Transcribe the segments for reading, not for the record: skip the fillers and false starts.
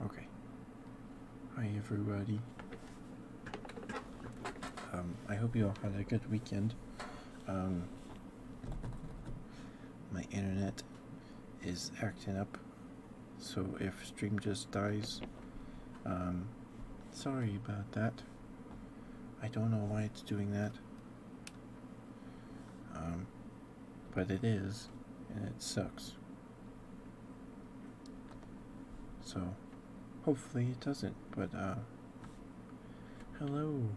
Okay. Hi everybody. I hope you all had a good weekend. My internet is acting up, so if stream just dies, sorry about that. I don't know why it's doing that. But it is, and it sucks. So, hopefully it doesn't, but, hello.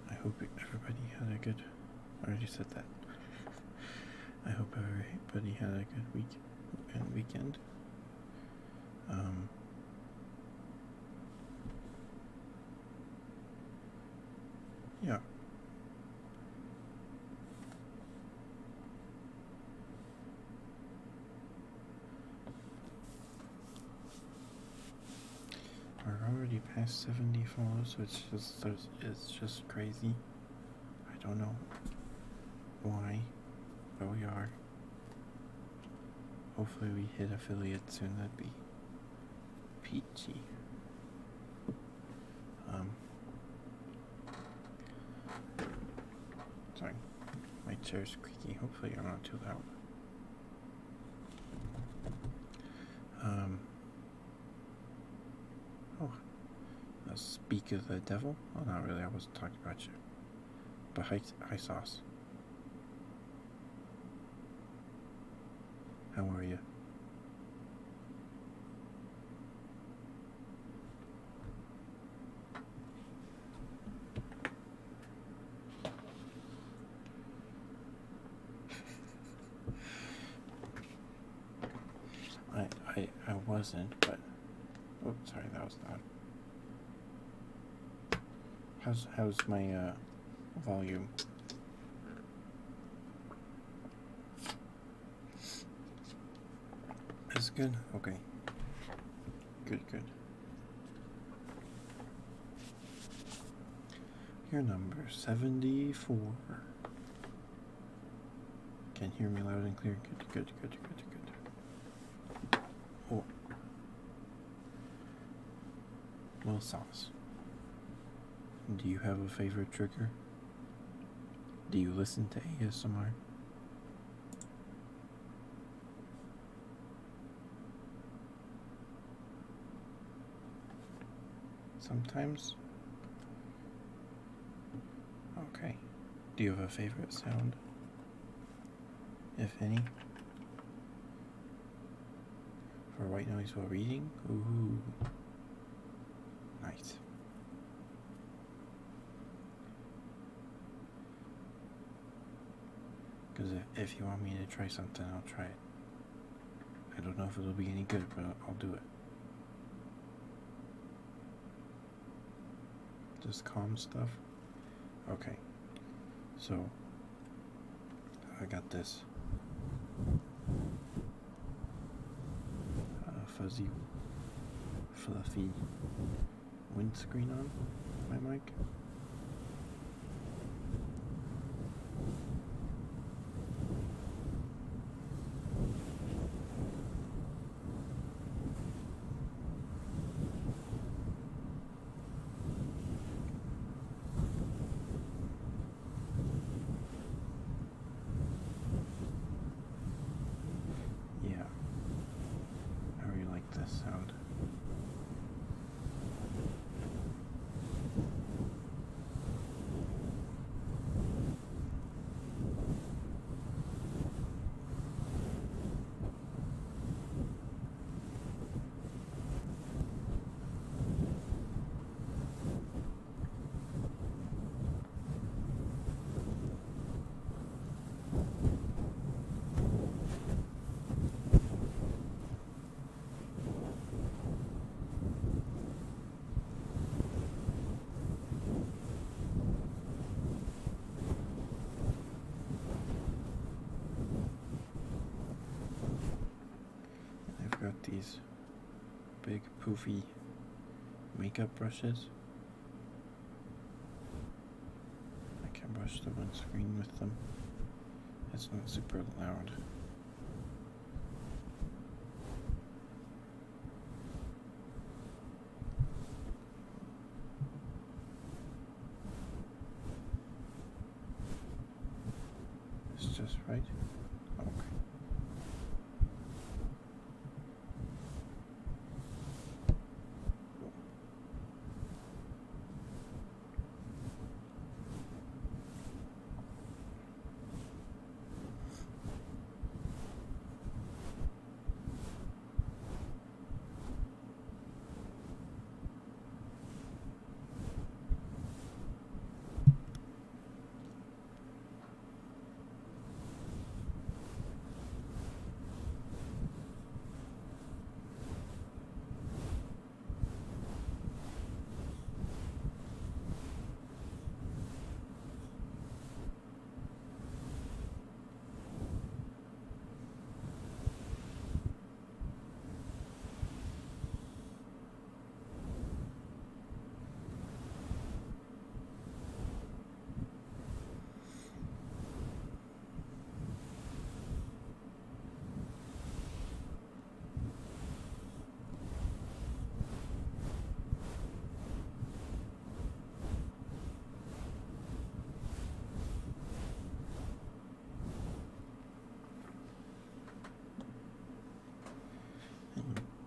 I hope everybody had a good, I already said that. I hope everybody had a good weekend. Yeah. We're already past 74, so it's just crazy. I don't know why, but we are. Hopefully we hit affiliate soon. That'd be peachy. Sorry, my chair's creaky. Hopefully I'm not too loud. Oh, speak of the devil? Oh, not really. I wasn't talking about you. But hi sauce. How are you? I wasn't, but oh, sorry, that was loud. How's my volume? That's good. Okay. Good. Your number 74. Can hear me loud and clear. Good. Oh. Well, sauce. Do you have a favorite trigger? Do you listen to ASMR? Sometimes? Okay. Do you have a favorite sound? If any? For white noise while reading? Ooh. Nice. Because if you want me to try something, I'll try it. I don't know if it'll be any good, but I'll do it. Just calm stuff? Okay. So, I got this fuzzy, fluffy windscreen on my mic. Yeah, I really like this sound. got these big poofy makeup brushes. I can brush the windscreen with them. It's not super loud. It's just right. Okay.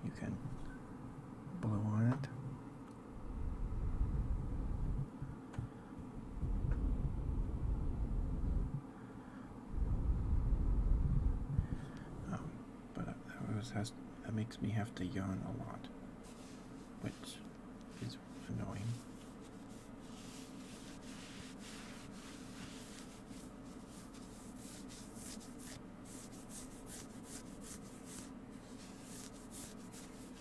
You can blow on it. But that makes me have to yawn a lot, which is annoying.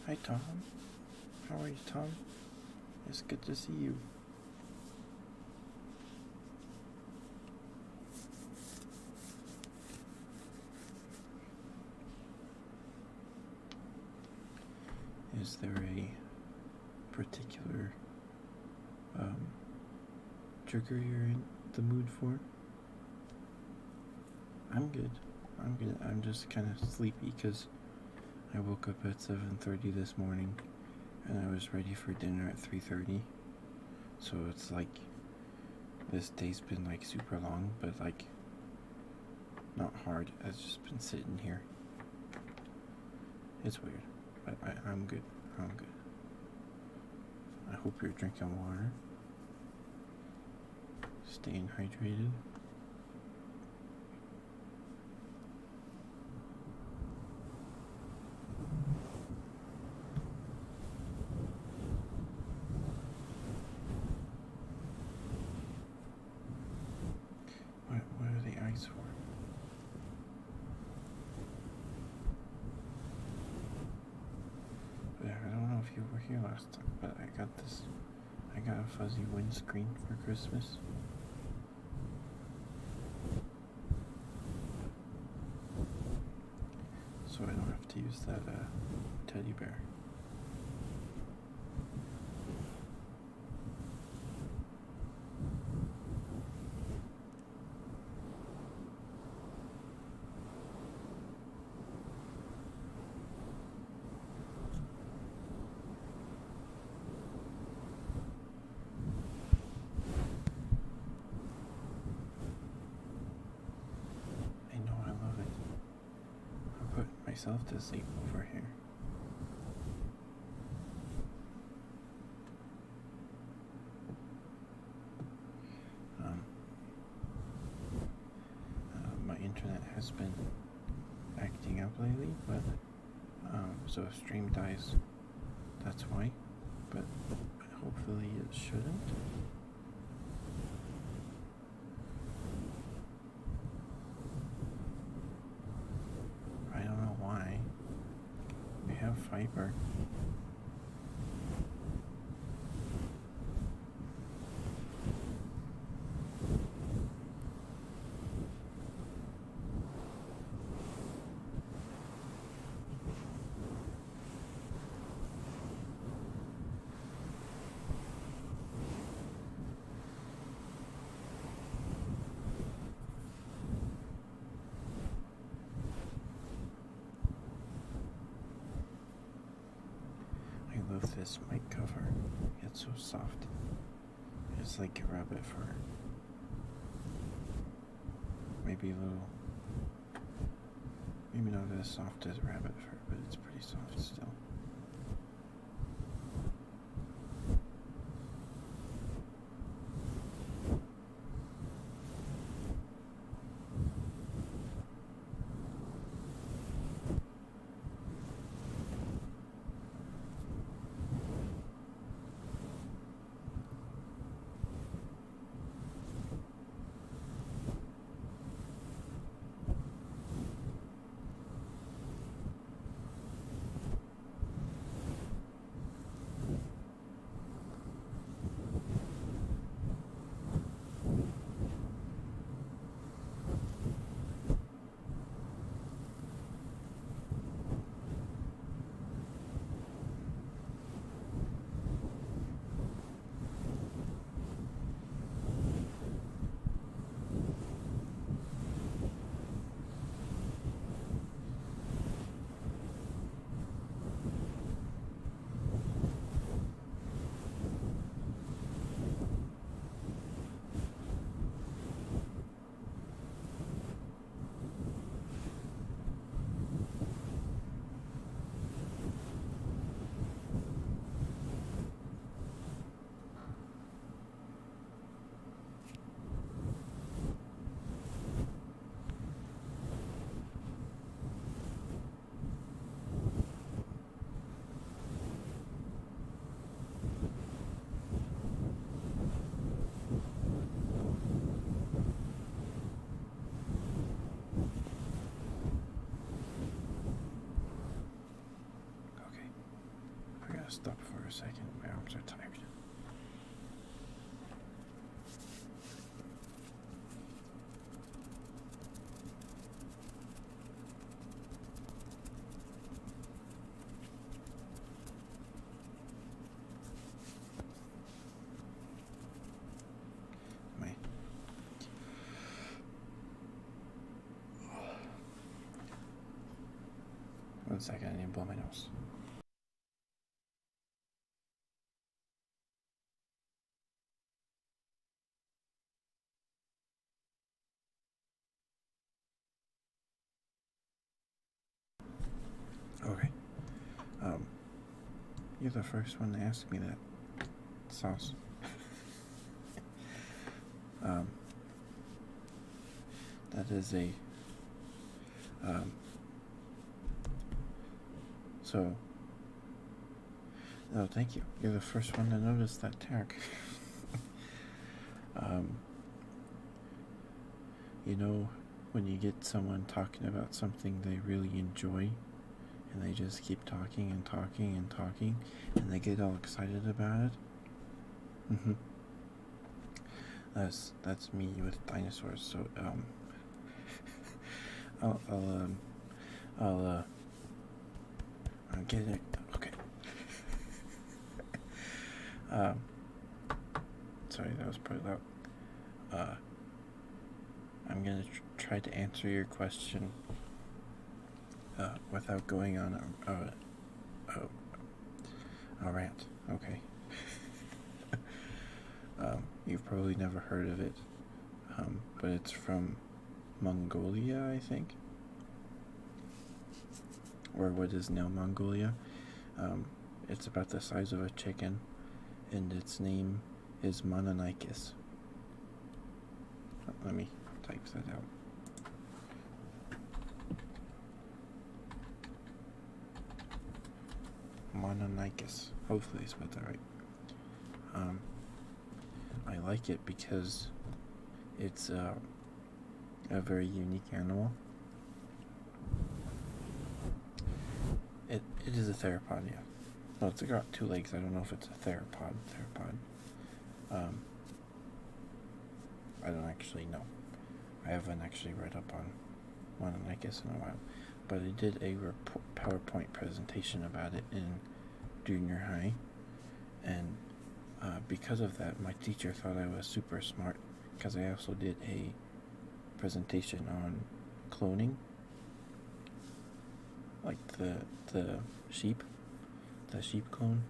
Hi Tom, how are you, Tom? It's good to see you. Is there a particular trigger you're in the mood for? I'm good. I'm good. I'm just kind of sleepy because I woke up at 7:30 this morning and I was ready for dinner at 3:30. So it's like this day's been like super long, but like not hard. I've just been sitting here. It's weird, but I'm good. I'm good. I hope you're drinking water, staying hydrated. What are the eyes for? I don't know if you were here last time, but I got a fuzzy windscreen for Christmas. So I don't have to use that teddy bear. Myself to sleep over here. My internet has been acting up lately, but so if stream dies, that's why. But hopefully it shouldn't. Fiber. of this mic cover. It's so soft. It's like rabbit fur. Maybe a little, maybe not as soft as rabbit fur, but it's pretty soft still. Stop for a second. My arms are tired. My 1 second. I need to blow my nose. Okay. You're the first one to ask me that. Sauce. That is a, so, no, thank you. You're the first one to notice that tag. You know, when you get someone talking about something they really enjoy, and they just keep talking and talking and talking, and they get all excited about it. That's me with dinosaurs. So I'll get it. Okay. Sorry, that was pretty loud. I'm gonna try to answer your question without going on a rant. Okay. You've probably never heard of it, but it's from Mongolia, I think, or what is now Mongolia. It's about the size of a chicken, and its name is Mononikis. Let me type that out. Mononikis. Hopefully I spelled that right. I like it because it's a very unique animal. It is a theropod, yeah. Well, it's got 2 legs. I don't know if it's a theropod. I don't actually know. I haven't actually read up on Mononikis in a while, but I did a PowerPoint presentation about it in junior high, and because of that, my teacher thought I was super smart, because I also did a presentation on cloning, like the sheep clone,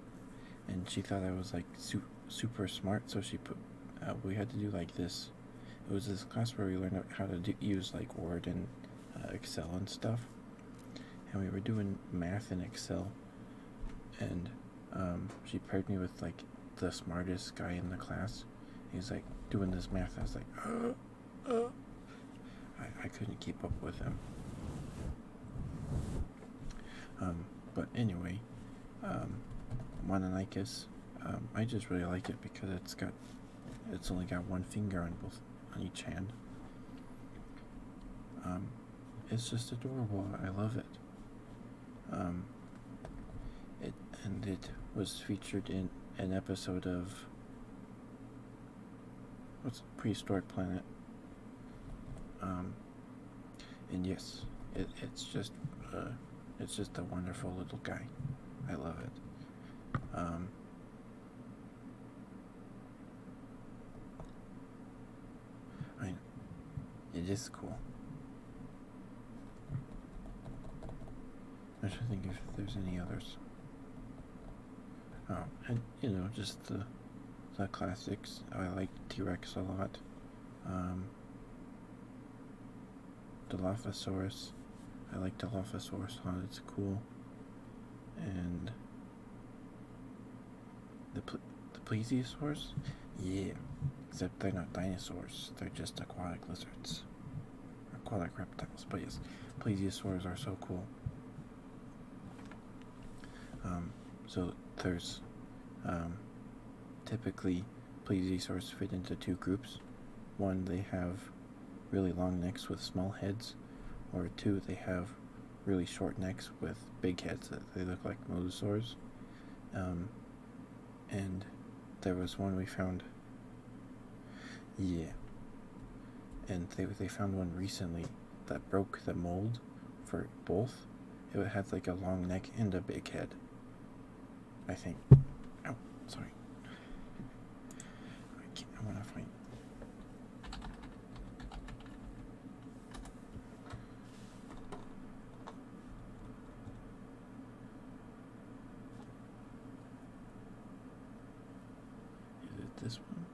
and she thought I was like super smart, so she put we had to do like this. It was this class where we learned how to use like Word and Excel and stuff, and we were doing math in Excel, and she paired me with like the smartest guy in the class. He's like doing this math. I was like, I couldn't keep up with him. But anyway, Wananaikis, I just really like it because it's only got one finger on each hand. It's just adorable. I love it. It was featured in an episode of what's Prehistoric Planet. And yes, it's just a wonderful little guy. I love it. It is cool. I should think if there's any others. Oh, and just the classics. I like T-Rex a lot. Dilophosaurus. I like Dilophosaurus a lot. It's cool. And the plesiosaurs? Yeah. Except they're not dinosaurs. They're just aquatic lizards. Aquatic reptiles. But yes, plesiosaurs are so cool. So there's typically plesiosaurs fit into two groups. One, they have really long necks with small heads, or two, they have really short necks with big heads that they look like mosasaurs. And there was one we found. Yeah. And they found one recently that broke the mold for both. It had like a long neck and a big head, I think. Oh, sorry. I want to find. Is it this one?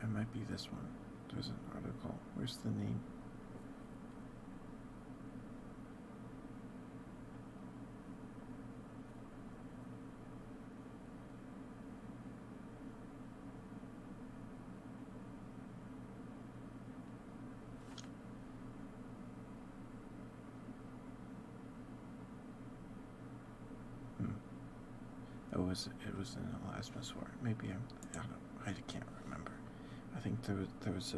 It might be this one. There's an article. Where's the name? It was an elasmosaur. Maybe I can't remember. I think there was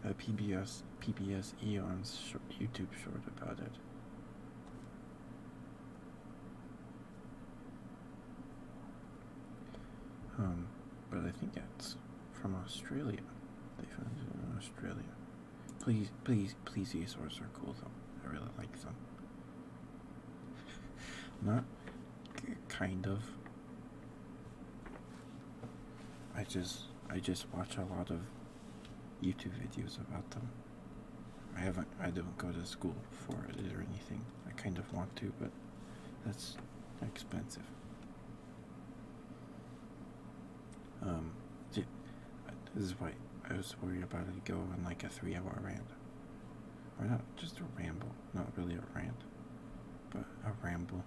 a PBS Eons YouTube short about it. But I think it's from Australia. They found it in Australia. Plesiosaurs are cool though. I really like them. Not kind of. I just watch a lot of YouTube videos about them. I don't go to school for it or anything. I kind of want to, but that's expensive. This is why I was worried about it go on like a 3-hour rant. Or not just a ramble, not really a rant, but a ramble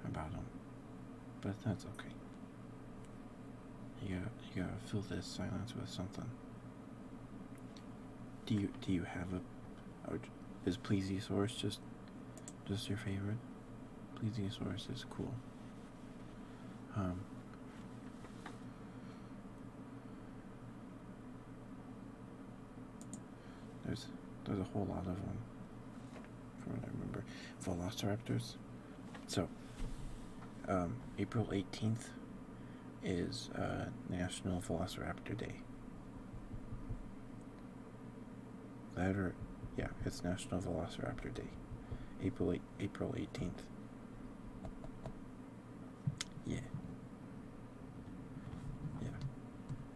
about them. But that's okay. You gotta fill this silence with something. Do you have a? Or is Plesiosaurus just your favorite? Plesiosaurus is cool. There's a whole lot of them. From what I remember, Velociraptors. So, April 18th is National Velociraptor Day. Yeah, it's National Velociraptor Day. April 18th. Yeah. Yeah.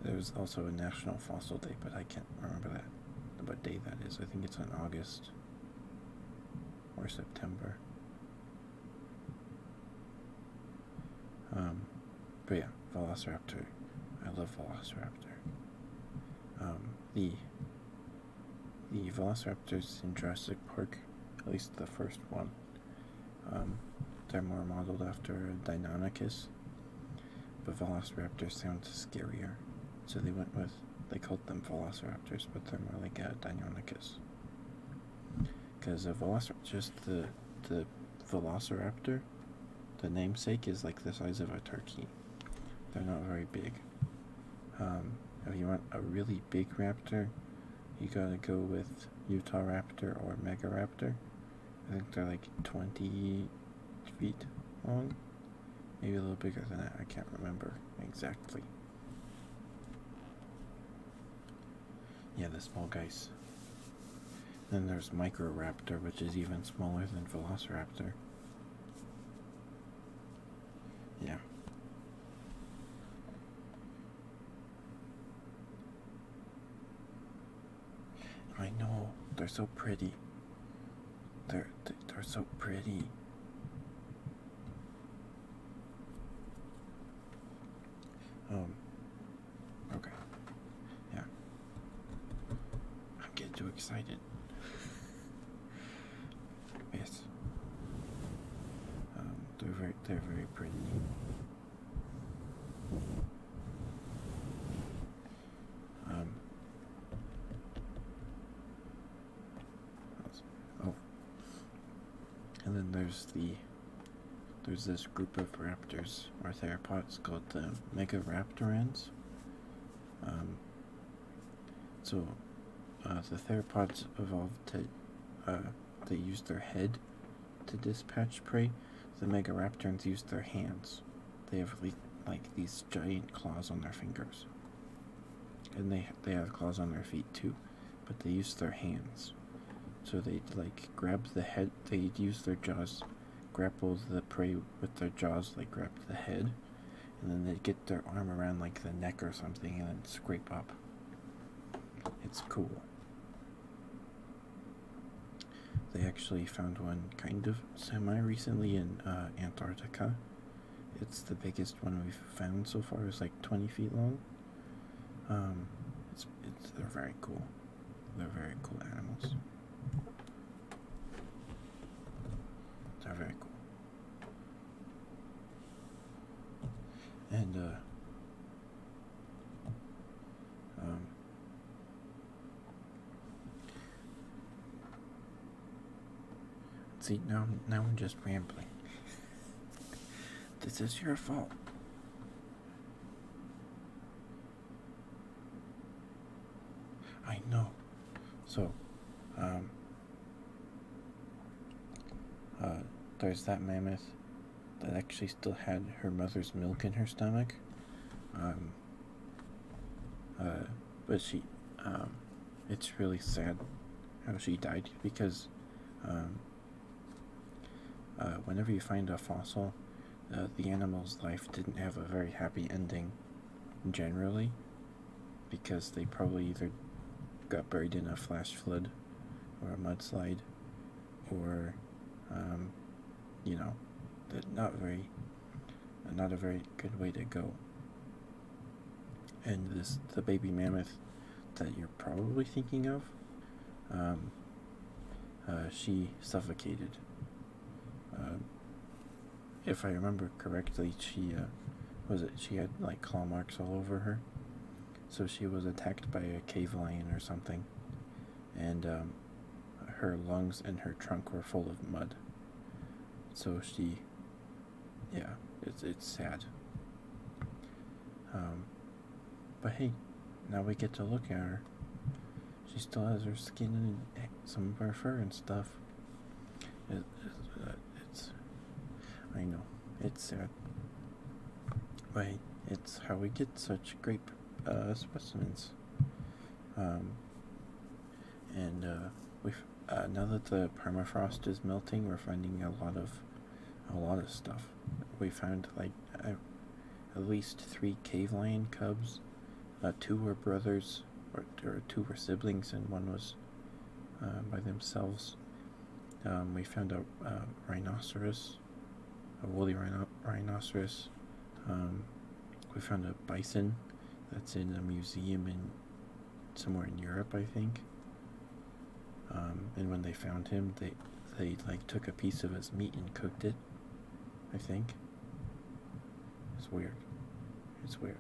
There's also a National Fossil Day, but I can't remember what day that is. I think it's in August. or September. But yeah, Velociraptor. I love Velociraptor. The Velociraptors in Jurassic Park, at least the first one, they're more modeled after a Deinonychus, but Velociraptors sound scarier, so they called them Velociraptors, but they're more like a Deinonychus. Because a the Velociraptor, the namesake is like the size of a turkey. They're not very big. If you want a really big raptor, you gotta go with Utahraptor or Megaraptor. I think they're like 20 feet long. Maybe a little bigger than that. I can't remember exactly. Yeah, the small guys. Then there's Microraptor, which is even smaller than Velociraptor. Yeah. I know, they're so pretty. They're so pretty. Okay. Yeah. I'm getting too excited. Yes. They're very pretty. Oh. And then there's this group of raptors or theropods called the Megaraptorans. The theropods evolved to they use their head to dispatch prey. The Megaraptorans use their hands. They have like these giant claws on their fingers, and they have claws on their feet too, but they use their hands. So they'd like grab the head. They'd use their jaws, grapple the prey with their jaws, like grab the head, and then they'd get their arm around like the neck or something, and then scrape up. It's cool. They actually found one kind of semi-recently in Antarctica. It's the biggest one we've found so far. It's like 20 feet long. They're very cool. They're very cool animals. They're very cool. And see, now I'm just rambling. This is your fault. I know. So, there's that mammoth that actually still had her mother's milk in her stomach. But it's really sad how she died because, whenever you find a fossil, the animal's life didn't have a very happy ending generally, because they probably either got buried in a flash flood or a mudslide, or not a very good way to go. And the baby mammoth that you're probably thinking of, she suffocated. If I remember correctly, she had like claw marks all over her, so she was attacked by a cave lion or something, and her lungs and her trunk were full of mud. So it's sad. But hey, now we get to look at her. She still has her skin and some of her fur and stuff. I know, it's sad. But hey, it's how we get such great specimens. Now that the permafrost is melting, we're finding a lot of stuff. We found like at least 3 cave lion cubs. 2 were brothers, or 2 were siblings, and 1 was by themselves. We found a rhinoceros, a woolly rhinoceros. Um, we found a bison that's in a museum in somewhere in Europe, I think. And when they found him, they like took a piece of his meat and cooked it. I think it's weird. It's weird.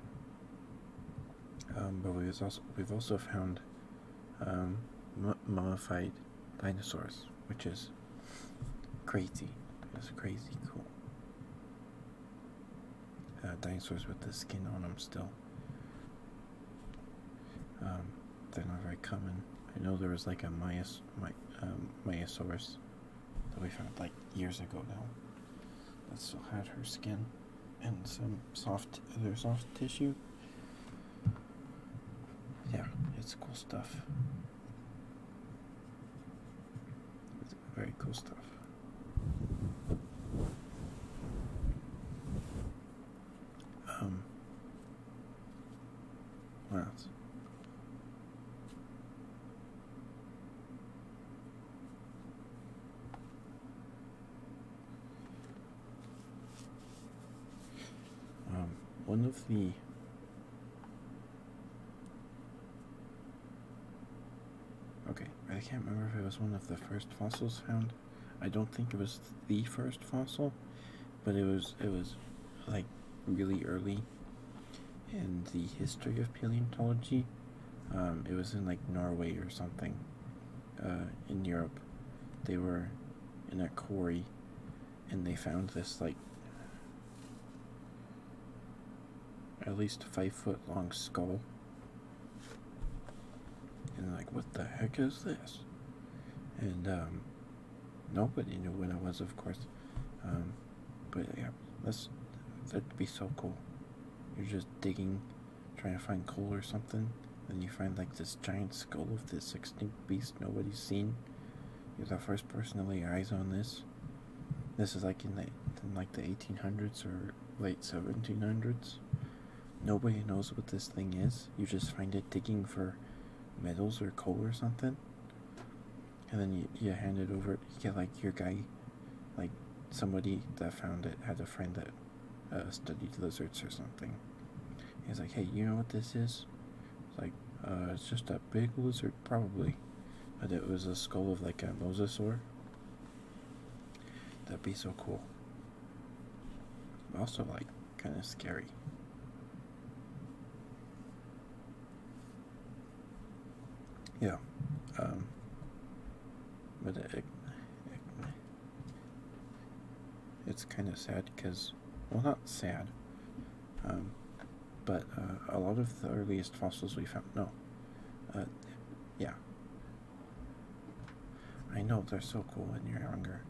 But we've also found mummified dinosaurs, which is crazy. It's crazy cool. Dinosaurs with the skin on them still. They're not very common. I know there was like a Maiasaurus that we found like years ago now that still had her skin and some other soft tissue. Yeah, it's cool stuff. It's very cool stuff. What else? One of the okay, I can't remember if it was one of the first fossils found. I don't think it was the first fossil, but it was like really early in the history of paleontology. It was in like Norway or something, in Europe. They were in a quarry, and they found this like at least 5 foot long skull. And like, what the heck is this? And nobody knew what it was, of course. But yeah, that'd be so cool. You're just digging, trying to find coal or something, and you find like this giant skull of this extinct beast nobody's seen. You're the first person to lay eyes on this. This is like in the 1800s or late 1700s. Nobody knows what this thing is. You just find it digging for metals or coal or something, and then you hand it over. You get like your guy, like somebody that found it had a friend that studied lizards or something. He's like, hey, you know what this is? It's like, it's just a big lizard, probably. But it was a skull of like a mosasaur. That'd be so cool. Also, like, kind of scary. Yeah. But it's kind of sad because, well, not sad, but a lot of the earliest fossils we found, no, yeah, I know they're so cool when you're younger.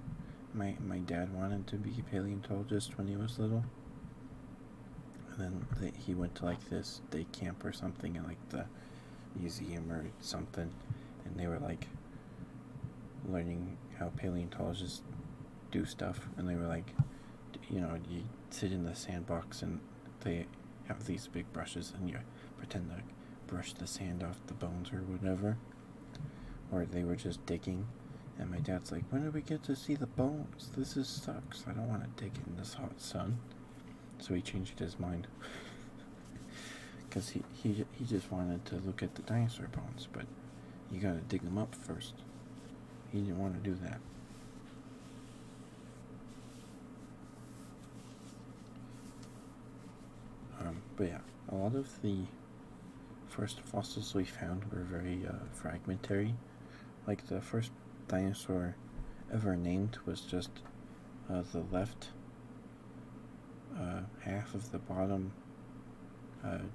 My dad wanted to be a paleontologist when he was little, and then he went to like this day camp or something in like the museum or something, and they were like learning how paleontologists do stuff, and they were like, you sit in the sandbox and they have these big brushes and you pretend to brush the sand off the bones or whatever, or they were just digging, and my dad's like, when do we get to see the bones? This sucks. I don't want to dig in this hot sun. So he changed his mind. Because he just wanted to look at the dinosaur bones, but you gotta dig them up first. He didn't want to do that. But yeah, a lot of the first fossils we found were very fragmentary. Like the first dinosaur ever named was just the left half of the bottom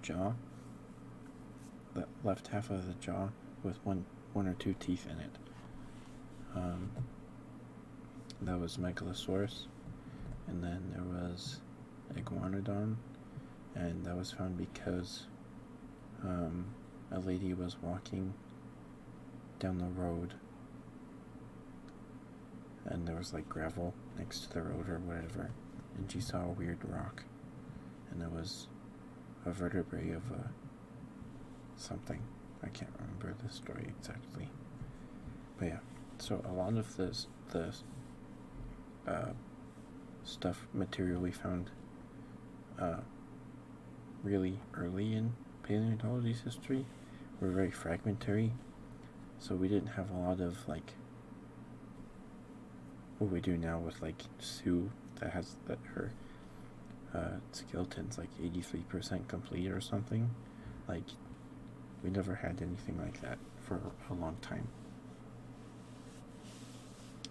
jaw, the left half of the jaw with one or two teeth in it. That was Megalosaurus, and then there was Iguanodon, and that was found because a lady was walking down the road, and there was like gravel next to the road or whatever, and she saw a weird rock, and it was a vertebrae of something. I can't remember the story exactly, but yeah, So a lot of the uh, stuff material we found uh, really early in paleontology's history were very fragmentary, so we didn't have a lot of like what we do now with like Sue that has that her skeleton's like 83% complete or something. Like we never had anything like that for a long time.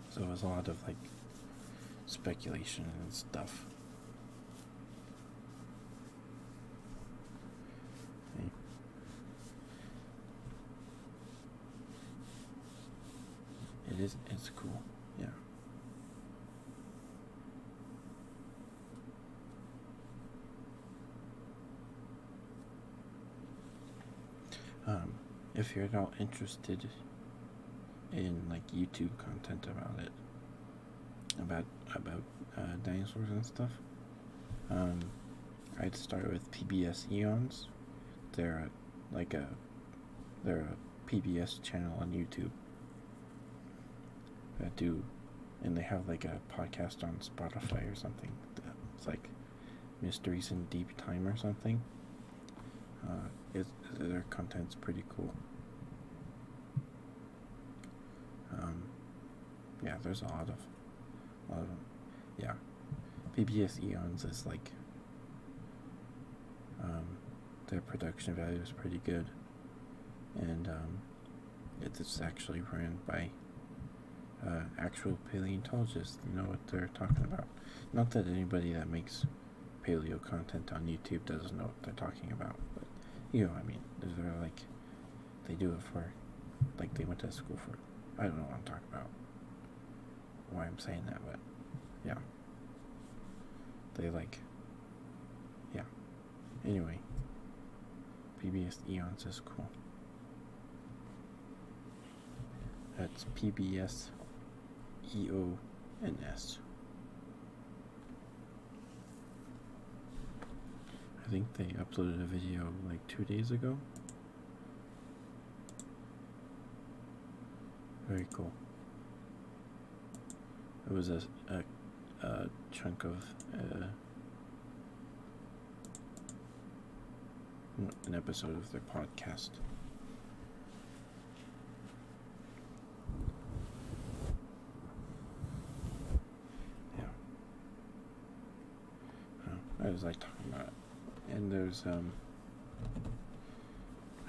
So it was a lot of like speculation and stuff. Okay. It's cool, yeah. If you're at all interested in like YouTube content about it, about dinosaurs and stuff, um, I'd start with PBS Eons. They're like a they're a PBS channel on YouTube that do, and they have like a podcast on Spotify or something. It's like Mysteries in Deep Time or something. Their content's pretty cool. Yeah, there's a lot of them. Yeah, PBS Eons is like their production value is pretty good, and it's actually run by actual paleontologists who know what they're talking about. Not that anybody that makes paleo content on YouTube doesn't know what they're talking about, but you know what I mean. They're like, they do it for, like they went to school for it. I don't know what I'm talking about, why I'm saying that, but yeah. They like, yeah. Anyway, PBS Eons is cool. That's PBS EONS. I think they uploaded a video like 2 days ago. Very cool. It was a chunk of an episode of their podcast. Yeah. I was like talking about it. And there's I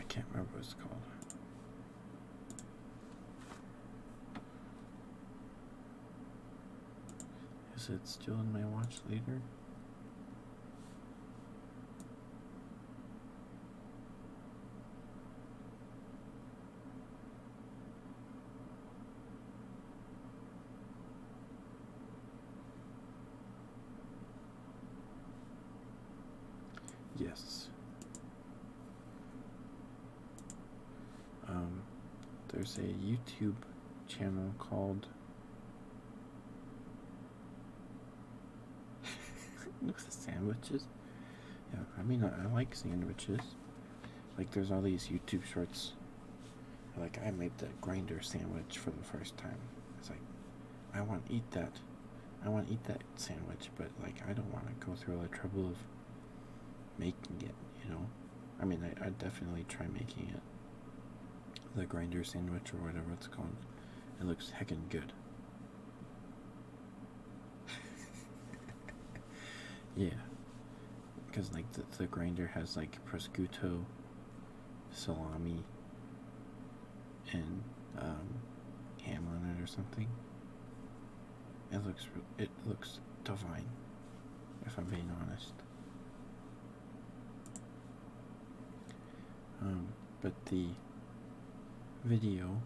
can't remember what it's called. Is it still in my watch later? Yes. There's a YouTube channel called with the sandwiches. Yeah, I mean I like sandwiches. Like there's all these YouTube shorts. Like I made the grinder sandwich for the first time. It's like I want to eat that. I want to eat that sandwich, but like I don't want to go through all the trouble of making it, you know. I mean, I'd definitely try making it. The grinder sandwich or whatever it's called. It looks heckin' good. Yeah. Because like the grinder has like prosciutto, salami, and ham on it or something. It looks divine, if I'm being honest. But the video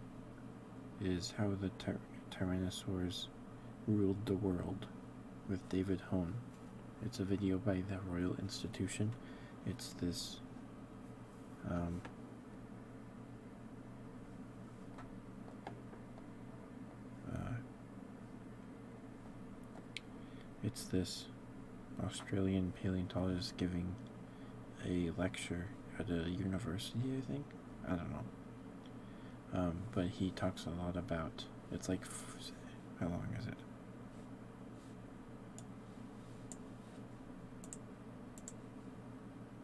is how the Tyrannosaurs ruled the world with David Hone. It's a video by the Royal Institution. It's this it's this Australian paleontologist giving a lecture at a university, I think. I don't know. But he talks a lot about It's like, how long is it?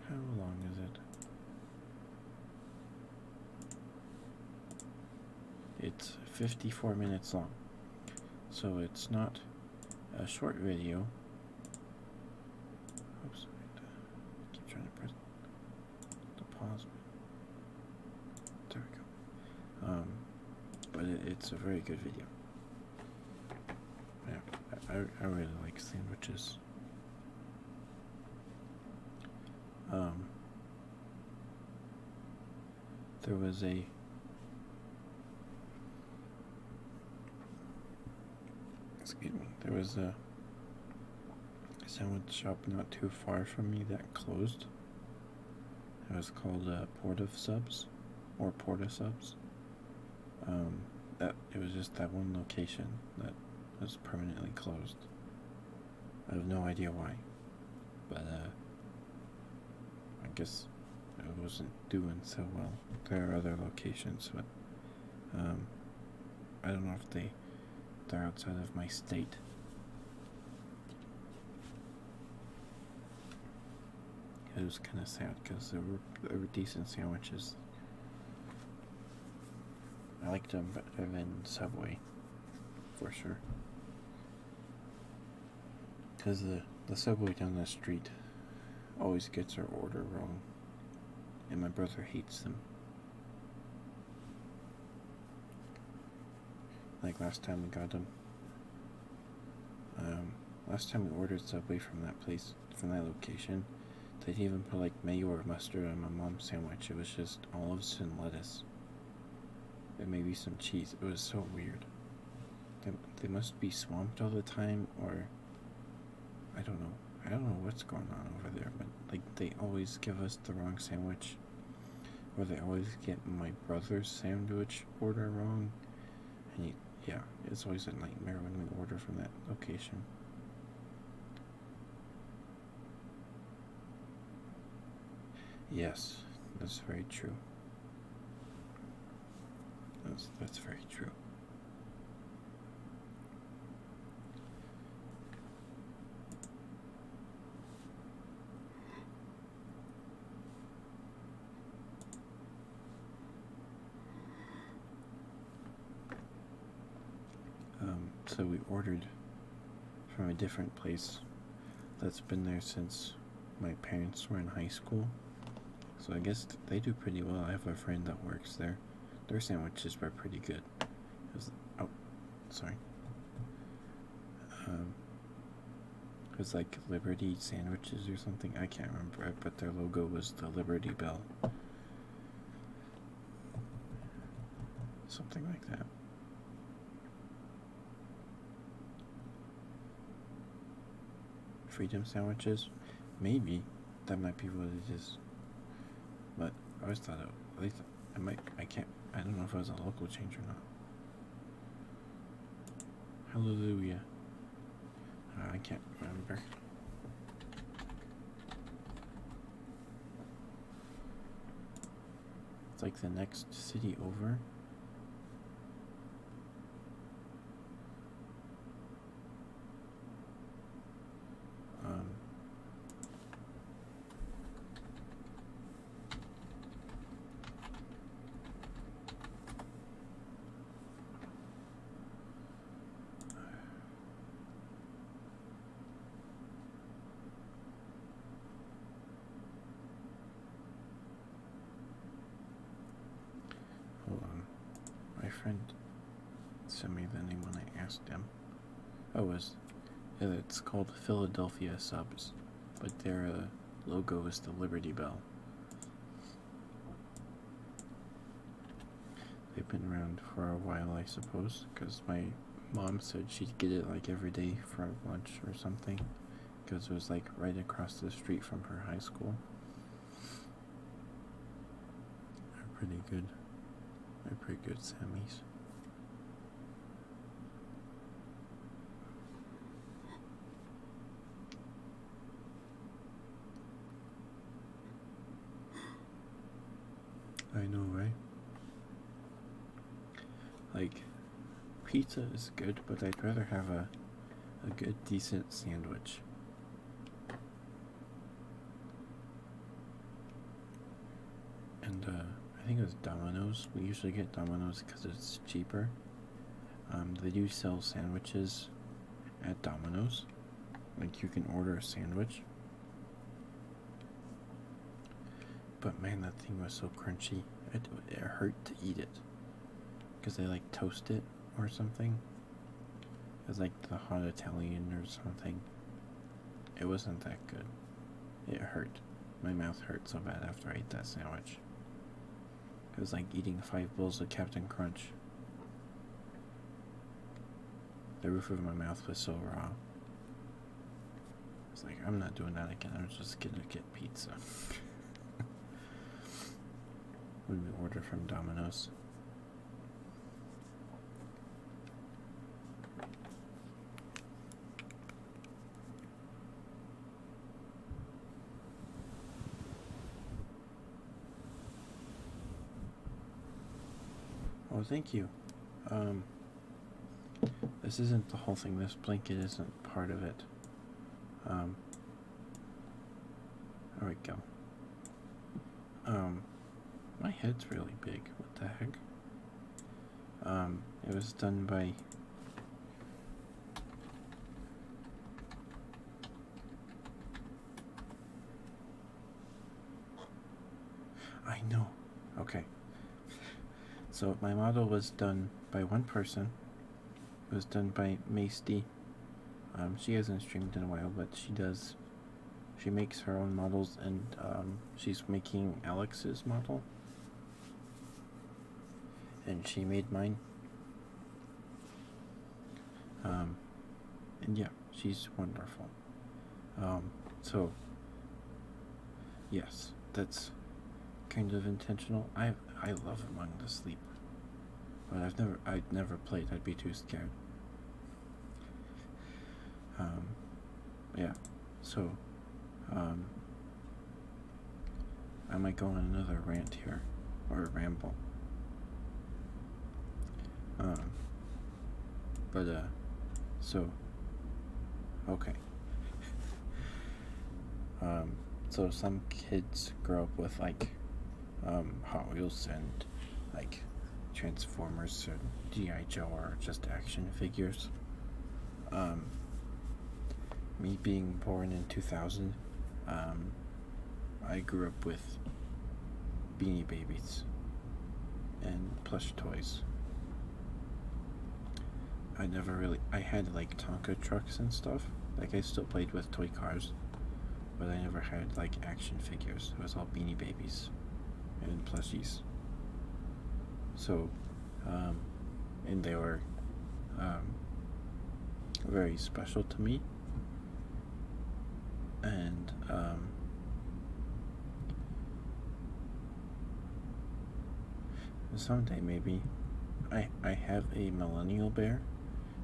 How long is it? It's 54 minutes long. So it's not a short video. Oops, I keep trying to press the pause. There we go. But it's a very good video. Yeah, I really like sandwiches. There was a there was a sandwich shop not too far from me that closed. It was called Porta Subs or Porta Subs. That it was just that one location that was permanently closed. I have no idea why, but I guess it wasn't doing so well. There are other locations, but I don't know if they're outside of my state. It was kind of sad because there were decent sandwiches. I liked them better than Subway, for sure. Because the Subway down the street always gets our order wrong, and my brother hates them. Like last time we got them. Last time we ordered Subway from that place, from that location, they didn't even put like mayo or mustard on my mom's sandwich. It was just olives and lettuce. And maybe some cheese. It was so weird. They must be swamped all the time, or I don't know. I don't know what's going on over there, but like they always give us the wrong sandwich, or they always get my brother's sandwich order wrong. And yeah, it's always a nightmare when we order from that location. Yes, that's very true. That's very true. So we ordered from a different place that's been there since my parents were in high school. So I guess they do pretty well. I have a friend that works there. Their sandwiches were pretty good. Oh, sorry. It was like Liberty sandwiches or something. I can't remember it, but their logo was the Liberty Bell. Something like that. Freedom sandwiches? Maybe. That might be what it is. But I always thought at least I don't know if it was a local change or not. Hallelujah. I can't remember. It's like the next city over. Hold on. My friend sent me the name when I asked him. Oh, it's called Philadelphia Subs, but their logo is the Liberty Bell. They've been around for a while, I suppose, because my mom said she'd get it like every day for lunch or something, because it was like right across the street from her high school. They're pretty good. They're pretty good Sammys. I know, right? Like, pizza is good, but I'd rather have a good, decent sandwich. And I think it was Domino's. We usually get Domino's because it's cheaper. They do sell sandwiches at Domino's. Like, you can order a sandwich. But man, that thing was so crunchy. It hurt to eat it. Because they like toast it or something. It was like the hot Italian or something. It wasn't that good. It hurt. My mouth hurt so bad after I ate that sandwich. It was like eating 5 bowls of Captain Crunch. The roof of my mouth was so raw. I was like, I'm not doing that again. I'm just gonna get pizza. When we order from Domino's. Oh, thank you. This isn't the whole thing. This blanket isn't part of it. There we go. My head's really big. What the heck? It was done by I know. Okay. So my model was done by one person. It was done by Maesty. She hasn't streamed in a while, but she does. She makes her own models, and she's making Alex's model. And she made mine. And yeah, she's wonderful. So yes, that's kind of intentional. I love Among the Sleep, but I'd never played. I'd be too scared. Yeah, so I might go on another rant here, or a ramble. So okay. So some kids grow up with like Hot Wheels and like Transformers or G.I. Joe or just action figures. Me being born in 2000, I grew up with Beanie Babies and plush toys. I had like Tonka trucks and stuff. Like, I still played with toy cars, but I never had like action figures. It was all Beanie Babies and plushies. So, and they were very special to me. And someday maybe I have a millennial bear,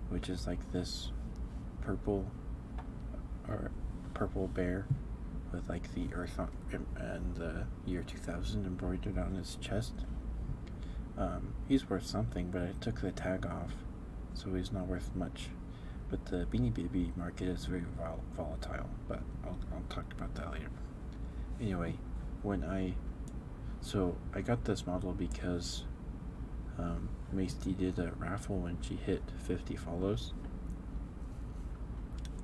which is like this purple bear with like the earth on, and the year 2000 embroidered on his chest. He's worth something, but I took the tag off, so he's not worth much. But the Beanie Baby market is very volatile, but I'll talk about that later. Anyway, I got this model because Maesty did a raffle when she hit 50 follows,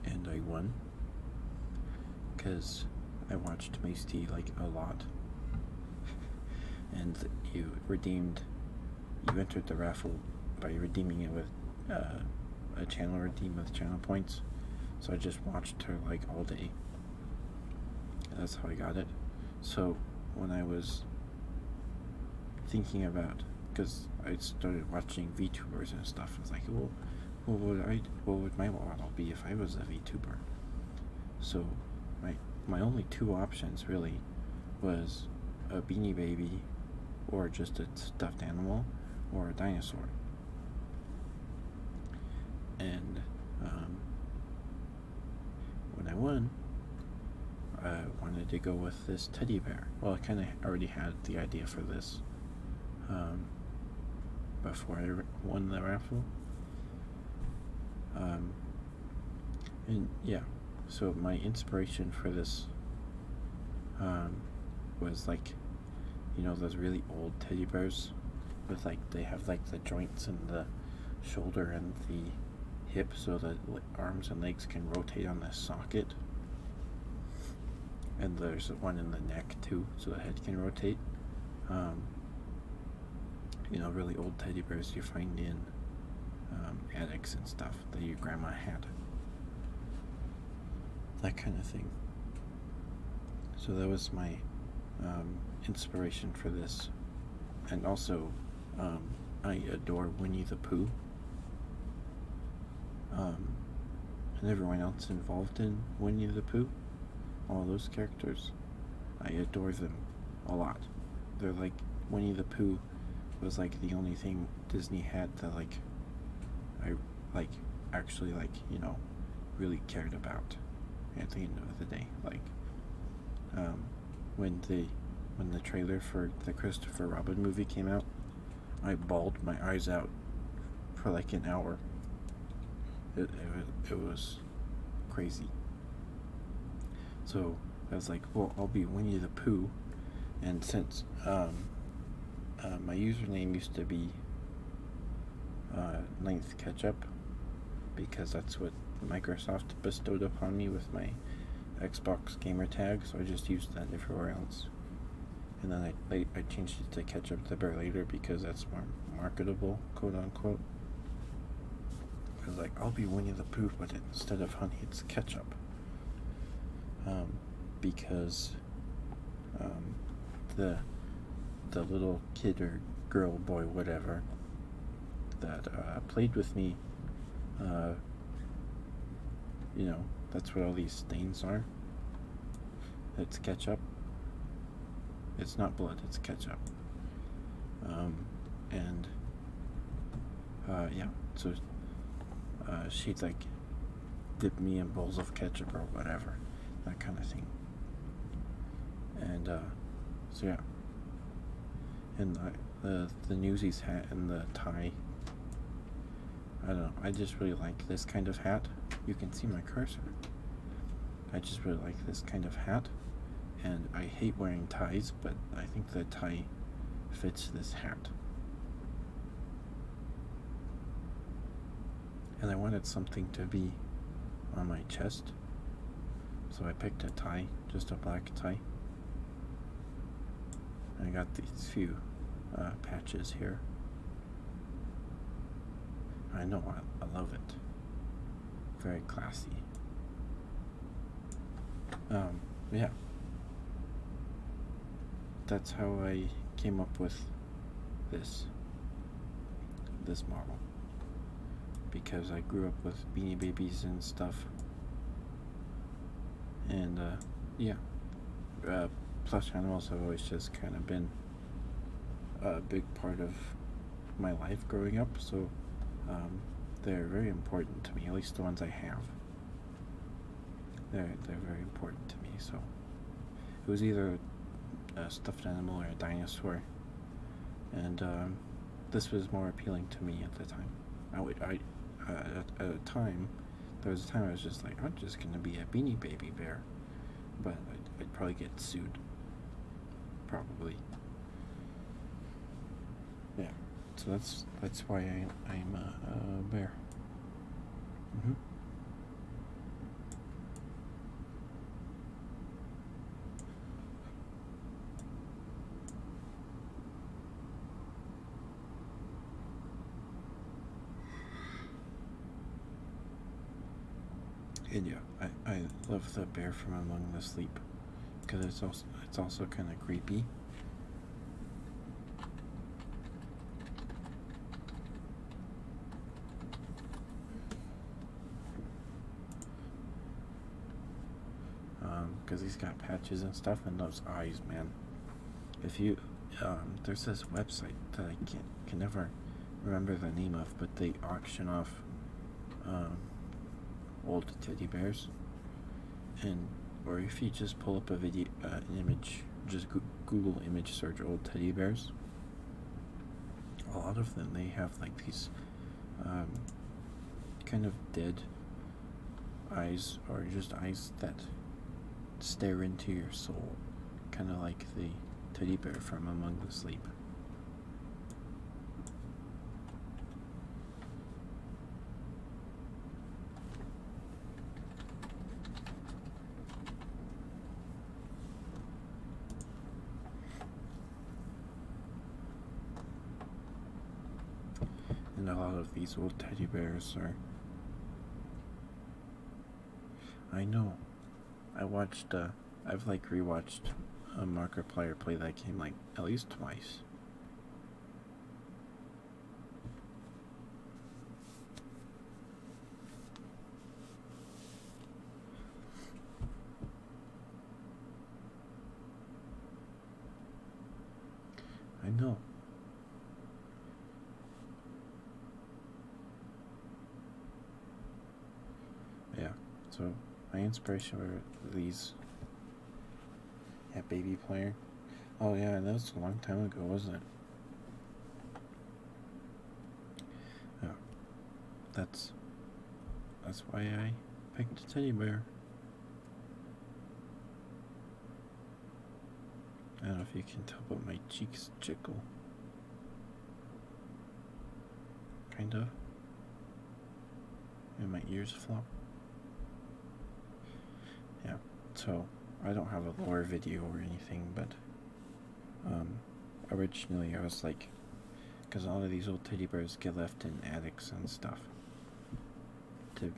and I won because I watched Maesty like a lot. And you entered the raffle by redeeming it with a channel redeem with channel points. So I just watched her like all day. That's how I got it. So when I was thinking about, because I started watching VTubers and stuff, I was like, well, what would my model be if I was a VTuber? So my only two options really was a Beanie Baby, or just a stuffed animal, or a dinosaur. And when I won, I wanted to go with this teddy bear. Well, I kind of already had the idea for this before I won the raffle, Um, and yeah, so my inspiration for this um, was like, you know, those really old teddy bears with like, they have like the joints in the shoulder and the hip so the arms and legs can rotate on the socket. And there's one in the neck too, so the head can rotate. Um, you know, really old teddy bears you find in attics and stuff that your grandma had. That kind of thing. So that was my inspiration for this. And also, I adore Winnie the Pooh. And everyone else involved in Winnie the Pooh, all those characters, I adore them a lot. They're like, Winnie the Pooh was like the only thing Disney had that like I like actually like, you know, really cared about at the end of the day. Like when the trailer for the Christopher Robin movie came out, I bawled my eyes out for like an hour. It was crazy. So I was like, well, I'll be Winnie the Pooh, and since my username used to be Ninth Ketchup, because that's what Microsoft bestowed upon me with my Xbox gamer tag, so I just used that everywhere else. And then I changed it to Ketchup the Bear later because that's more marketable, quote unquote. I was like, I'll be Winnie the Pooh, but instead of honey, it's ketchup. Because the little kid or girl, boy, whatever, that played with me, you know, that's what all these stains are. It's ketchup. It's not blood, it's ketchup. And yeah, so she'd like dip me in bowls of ketchup or whatever, that kind of thing. And so yeah, and the Newsies hat and the tie, I don't know, I just really like this kind of hat. You can see my cursor. I just really like this kind of hat, and I hate wearing ties, but I think the tie fits this hat. And I wanted something to be on my chest, so I picked a tie, just a black tie. And I got these few patches here. I know, I love it. Very classy. Yeah. That's how I came up with this model. Because I grew up with Beanie Babies and stuff. And yeah. Plush animals have always just kind of been a big part of my life growing up, so they're very important to me, at least the ones I have. They're very important to me, so it was either a stuffed animal or a dinosaur, and this was more appealing to me at the time. At a time, there was a time I was just like, I'm just gonna be a Beanie Baby bear, but I'd probably get sued. Probably. Yeah. So that's why I'm a bear. And yeah, I love the bear from Among the Sleep, because it's also kind of creepy. Because he's got patches and stuff, and those eyes, man. If you, there's this website that I can never remember the name of, but they auction off old teddy bears, and or if you just pull up a video, an image, just Google image search old teddy bears. A lot of them, they have like these kind of dead eyes, or just eyes that stare into your soul, kind of like the teddy bear from Among the Sleep. And a lot of these old teddy bears are. I know. I've like rewatched Markiplier play that game like at least twice. I know. Yeah, so my inspiration were these. Yeah, Baby Player. Oh yeah, that was a long time ago, wasn't it? Oh, that's why I picked a teddy bear. I don't know if you can tell, but my cheeks jiggle. Kind of. And my ears flop. Yeah, so I don't have a lore video or anything, but originally I was like, because a lot of these old teddy bears get left in attics and stuff to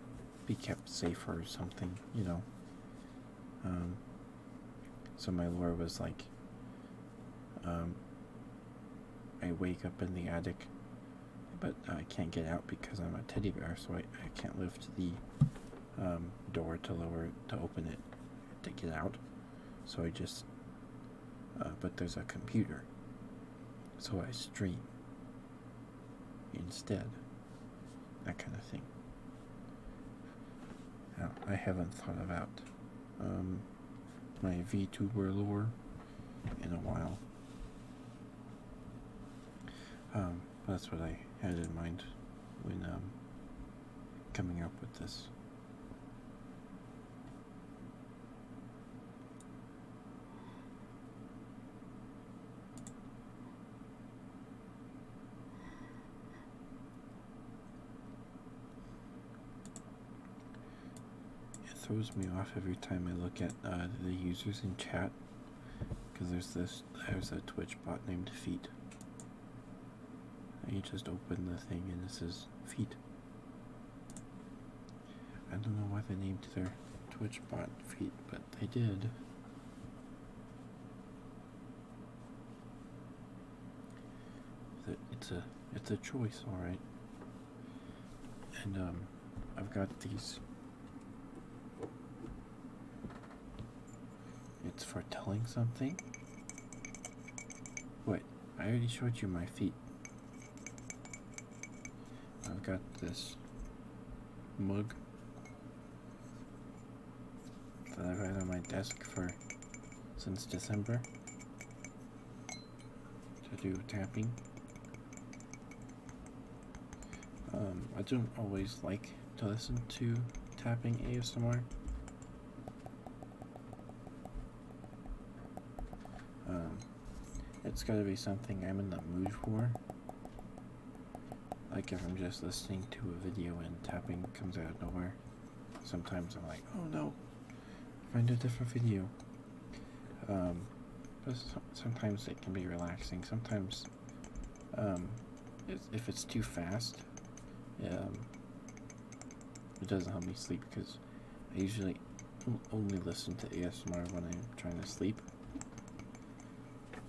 be kept safer or something, you know. So my lore was like, I wake up in the attic, but I can't get out because I'm a teddy bear, so I can't lift the door to open it to get out. So I just, but there's a computer, so I stream instead, that kind of thing. Now, I haven't thought about my VTuber lore in a while. That's what I had in mind when coming up with this. It throws me off every time I look at the users in chat, because there's a Twitch bot named Feet. You just open the thing and it says Feet. I don't know why they named their Twitch bot Feet, but they did. It's a choice, all right. And I've got these. It's for telling something. Wait, I already showed you my feet. I've got this mug that I've had on my desk since December to do tapping. I don't always like to listen to tapping ASMR. It's gotta be something I'm in the mood for. Like if I'm just listening to a video and tapping comes out of nowhere, sometimes I'm like, oh no, find a different video. But sometimes it can be relaxing. Sometimes, if it's too fast, it doesn't help me sleep, because I usually only listen to ASMR when I'm trying to sleep.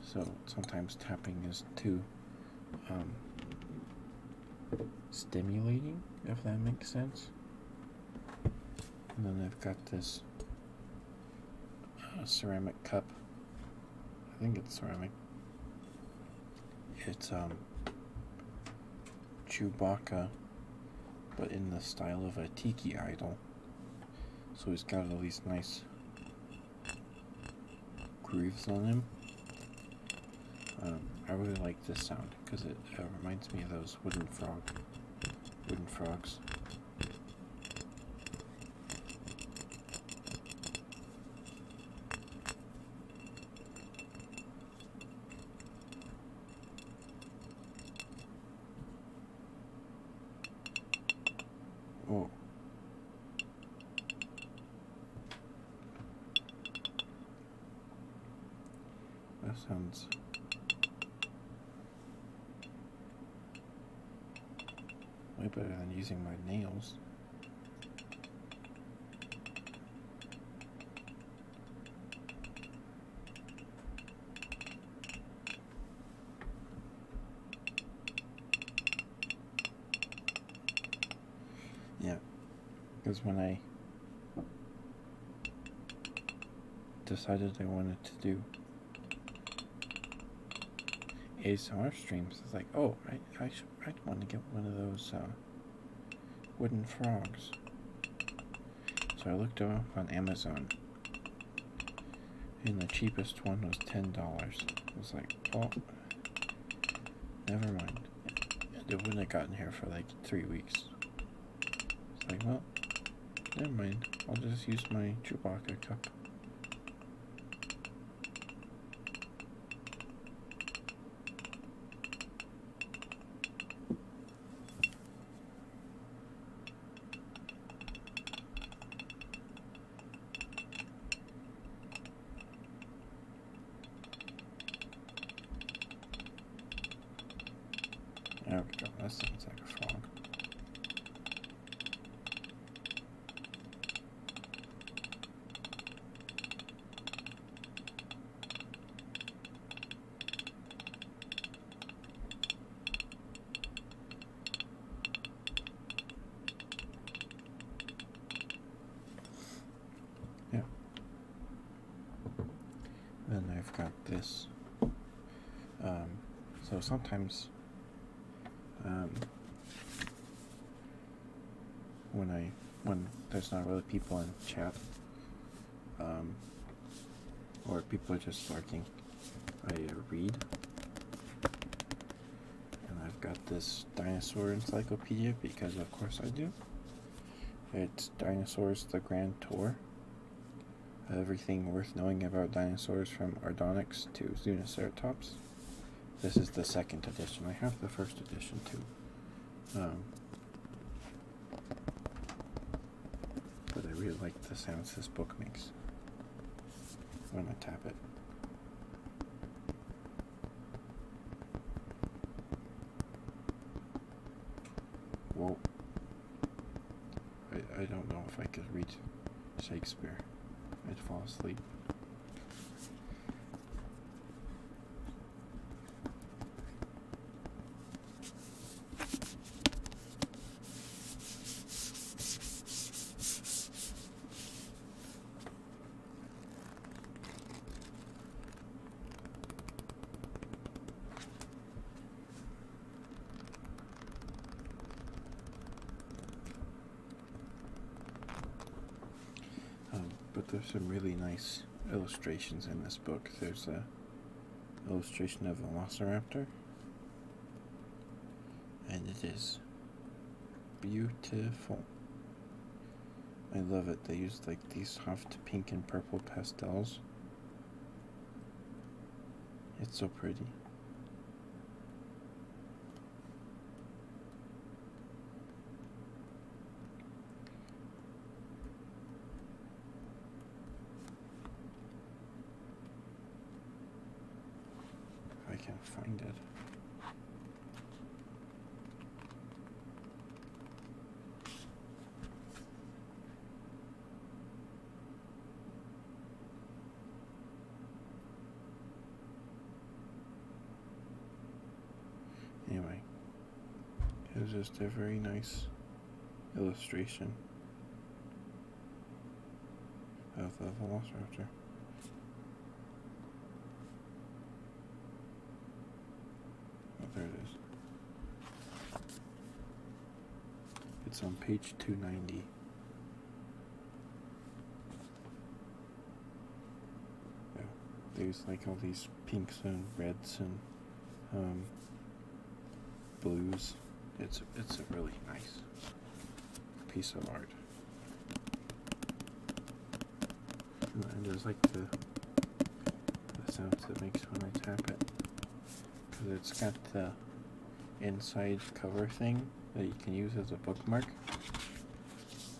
So sometimes tapping is too stimulating, if that makes sense. And then I've got this ceramic cup. I think it's ceramic. It's Chewbacca, but in the style of a tiki idol. So he's got all these nice grooves on him. I really like this sound because it reminds me of those wooden frogs. Oh. That sounds way better than using my nails. Yeah, because when I decided I wanted to do ASMR streams, it's like, oh, I'd want to get one of those wooden frogs. So I looked up on Amazon, and the cheapest one was $10. I was like, oh, never mind. It wouldn't have gotten here for like 3 weeks. It's like, well, never mind. I'll just use my Chewbacca cup. There we go. That sounds like a frog. Yeah. Then I've got this. So sometimes when there's not really people in chat, or people are just lurking, I read. And I've got this dinosaur encyclopedia because of course I do. It's Dinosaurs the Grand Tour. Everything worth knowing about dinosaurs from Ardonyx to Zuniceratops. This is the second edition. I have the first edition too. But I really like the sounds this book makes when I tap it. Whoa. I don't know if I could read Shakespeare. I'd fall asleep. But there's some really nice illustrations in this book. There's a illustration of a velociraptor, and it is beautiful. I love it. They used like these soft pink and purple pastels. It's so pretty. I can't find it. Anyway, it was just a very nice illustration of the velociraptor. Oh, there it is. It's on page 290. Yeah, there's like all these pinks and reds and blues. It's a really nice piece of art. And there's like the sounds it makes when I tap it, because it's got the inside cover thing that you can use as a bookmark.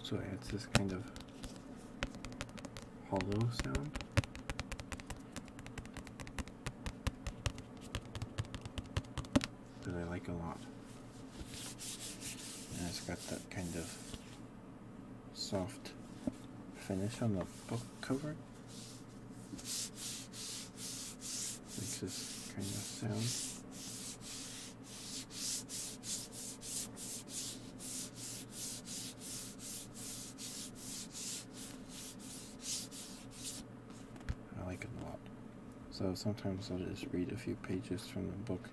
So it's this kind of hollow sound. That I like a lot. And it's got that kind of soft finish on the book cover. Makes this kind of sound. I like it a lot. So sometimes I'll just read a few pages from the book,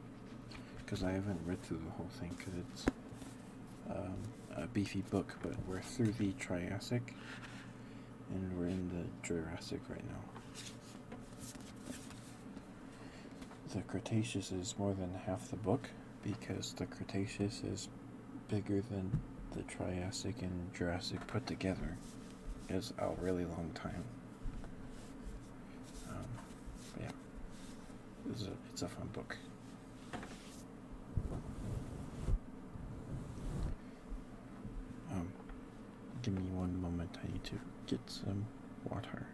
because I haven't read through the whole thing, because it's a beefy book, but we're through the Triassic, and we're in the Jurassic right now. The Cretaceous is more than half the book, because the Cretaceous is bigger than the Triassic and Jurassic put together. It's a really long time. But yeah, it's a fun book. Give me one moment, I need to get some water.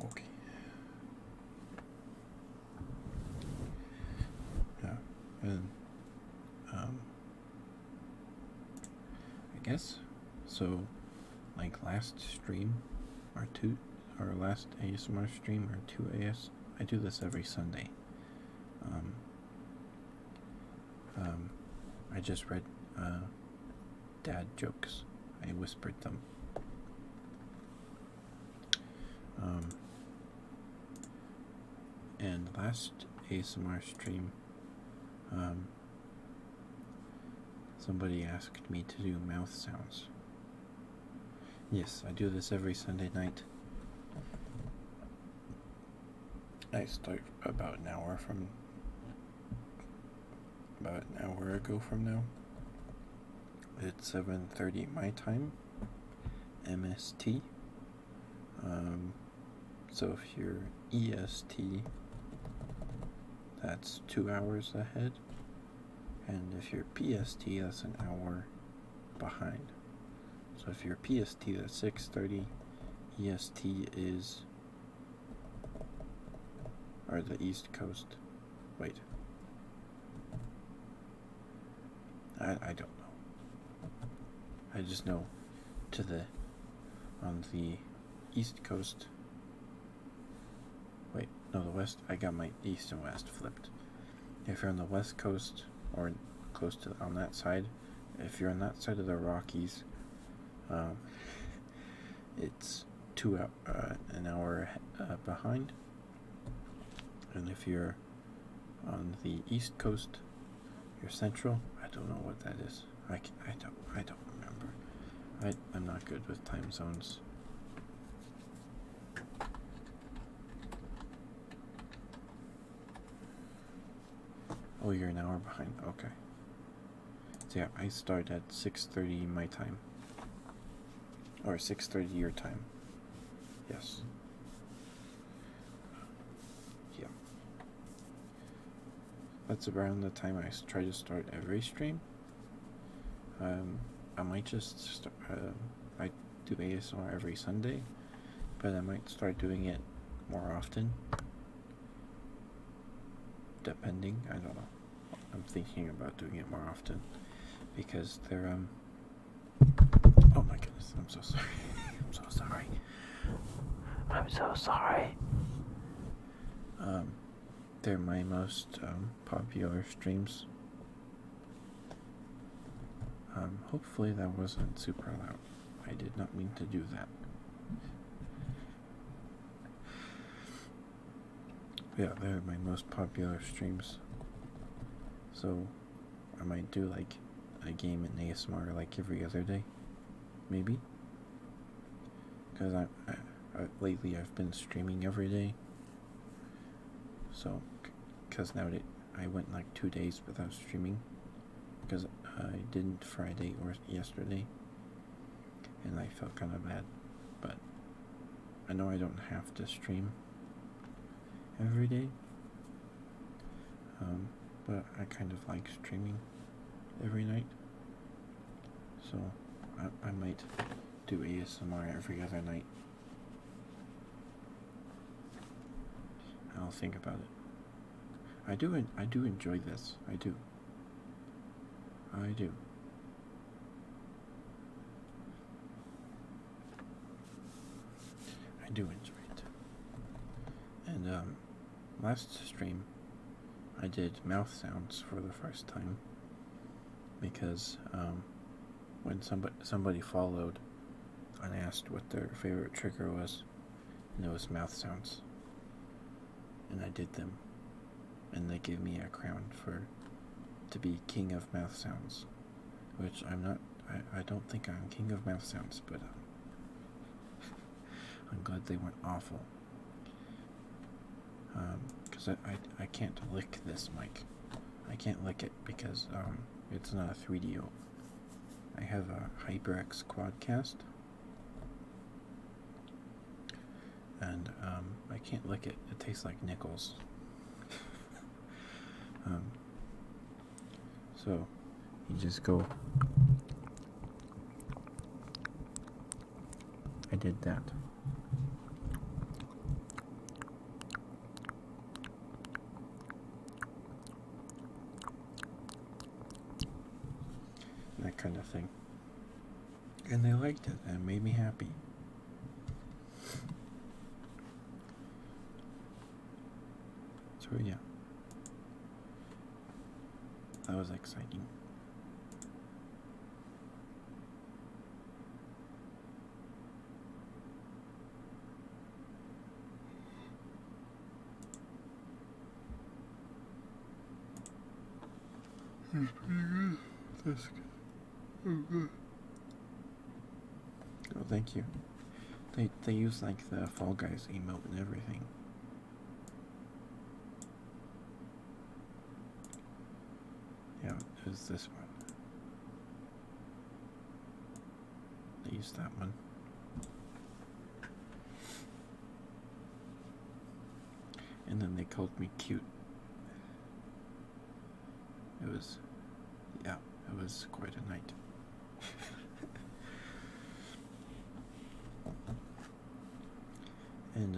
Okay. Yeah, and I guess so. Like last stream, or last ASMR stream, or two AS. I do this every Sunday. I just read dad jokes. I whispered them. And last ASMR stream, somebody asked me to do mouth sounds. Yes, I do this every Sunday night. I start about an hour ago from now. It's 7:30 my time, MST. So if you're EST, that's 2 hours ahead, and if you're PST, that's an hour behind. So if you're PST, that's 6:30. EST is, or the East Coast. Wait, I don't know. I just know on the East Coast. Wait, no, the West. I got my East and West flipped. If you're on the West Coast, or close to on that side, if you're on that side of the Rockies, it's an hour behind. And if you're on the East Coast, you're Central. I don't know what that is. I don't remember. I'm not good with time zones. Oh, you're an hour behind. Okay. So yeah, I start at 6:30 my time, or 6:30 your time. Yes. Yeah. That's around the time I try to start every stream. I might just start, I do ASMR every Sunday, but I might start doing it more often. Depending, I don't know. I'm thinking about doing it more often, because they're oh my goodness, I'm so sorry. I'm so sorry. I'm so sorry. They're my most popular streams. Hopefully that wasn't super loud. I did not mean to do that. Yeah, they're my most popular streams. So I might do like a game in ASMR like every other day, maybe. Because lately I've been streaming every day. So because now I went like 2 days without streaming because I didn't Friday or yesterday, and I felt kind of bad. But I know I don't have to stream every day, but I kind of like streaming every night, so I might do ASMR every other night. I'll think about it. I do enjoy this. I do. I do. I do enjoy it. And last stream I did mouth sounds for the first time because when somebody followed and asked what their favorite trigger was, and it was mouth sounds, and I did them, and they gave me a crown to be king of mouth sounds, which I'm not. I don't think I'm king of mouth sounds, but I'm glad they weren't awful. Because I can't lick this mic. I can't lick it because it's not a 3DO. I have a HyperX Quadcast, and I can't lick it. It tastes like nickels. So you just go. I did that. That kind of thing. And they liked it, and it made me happy. So yeah, that was exciting. That's pretty good. That's good. Oh, good. Oh, thank you. They use like the Fall Guys emote and everything. Yeah, it was this one. They used that one. And then they called me cute. It was, yeah, it was quite a night. And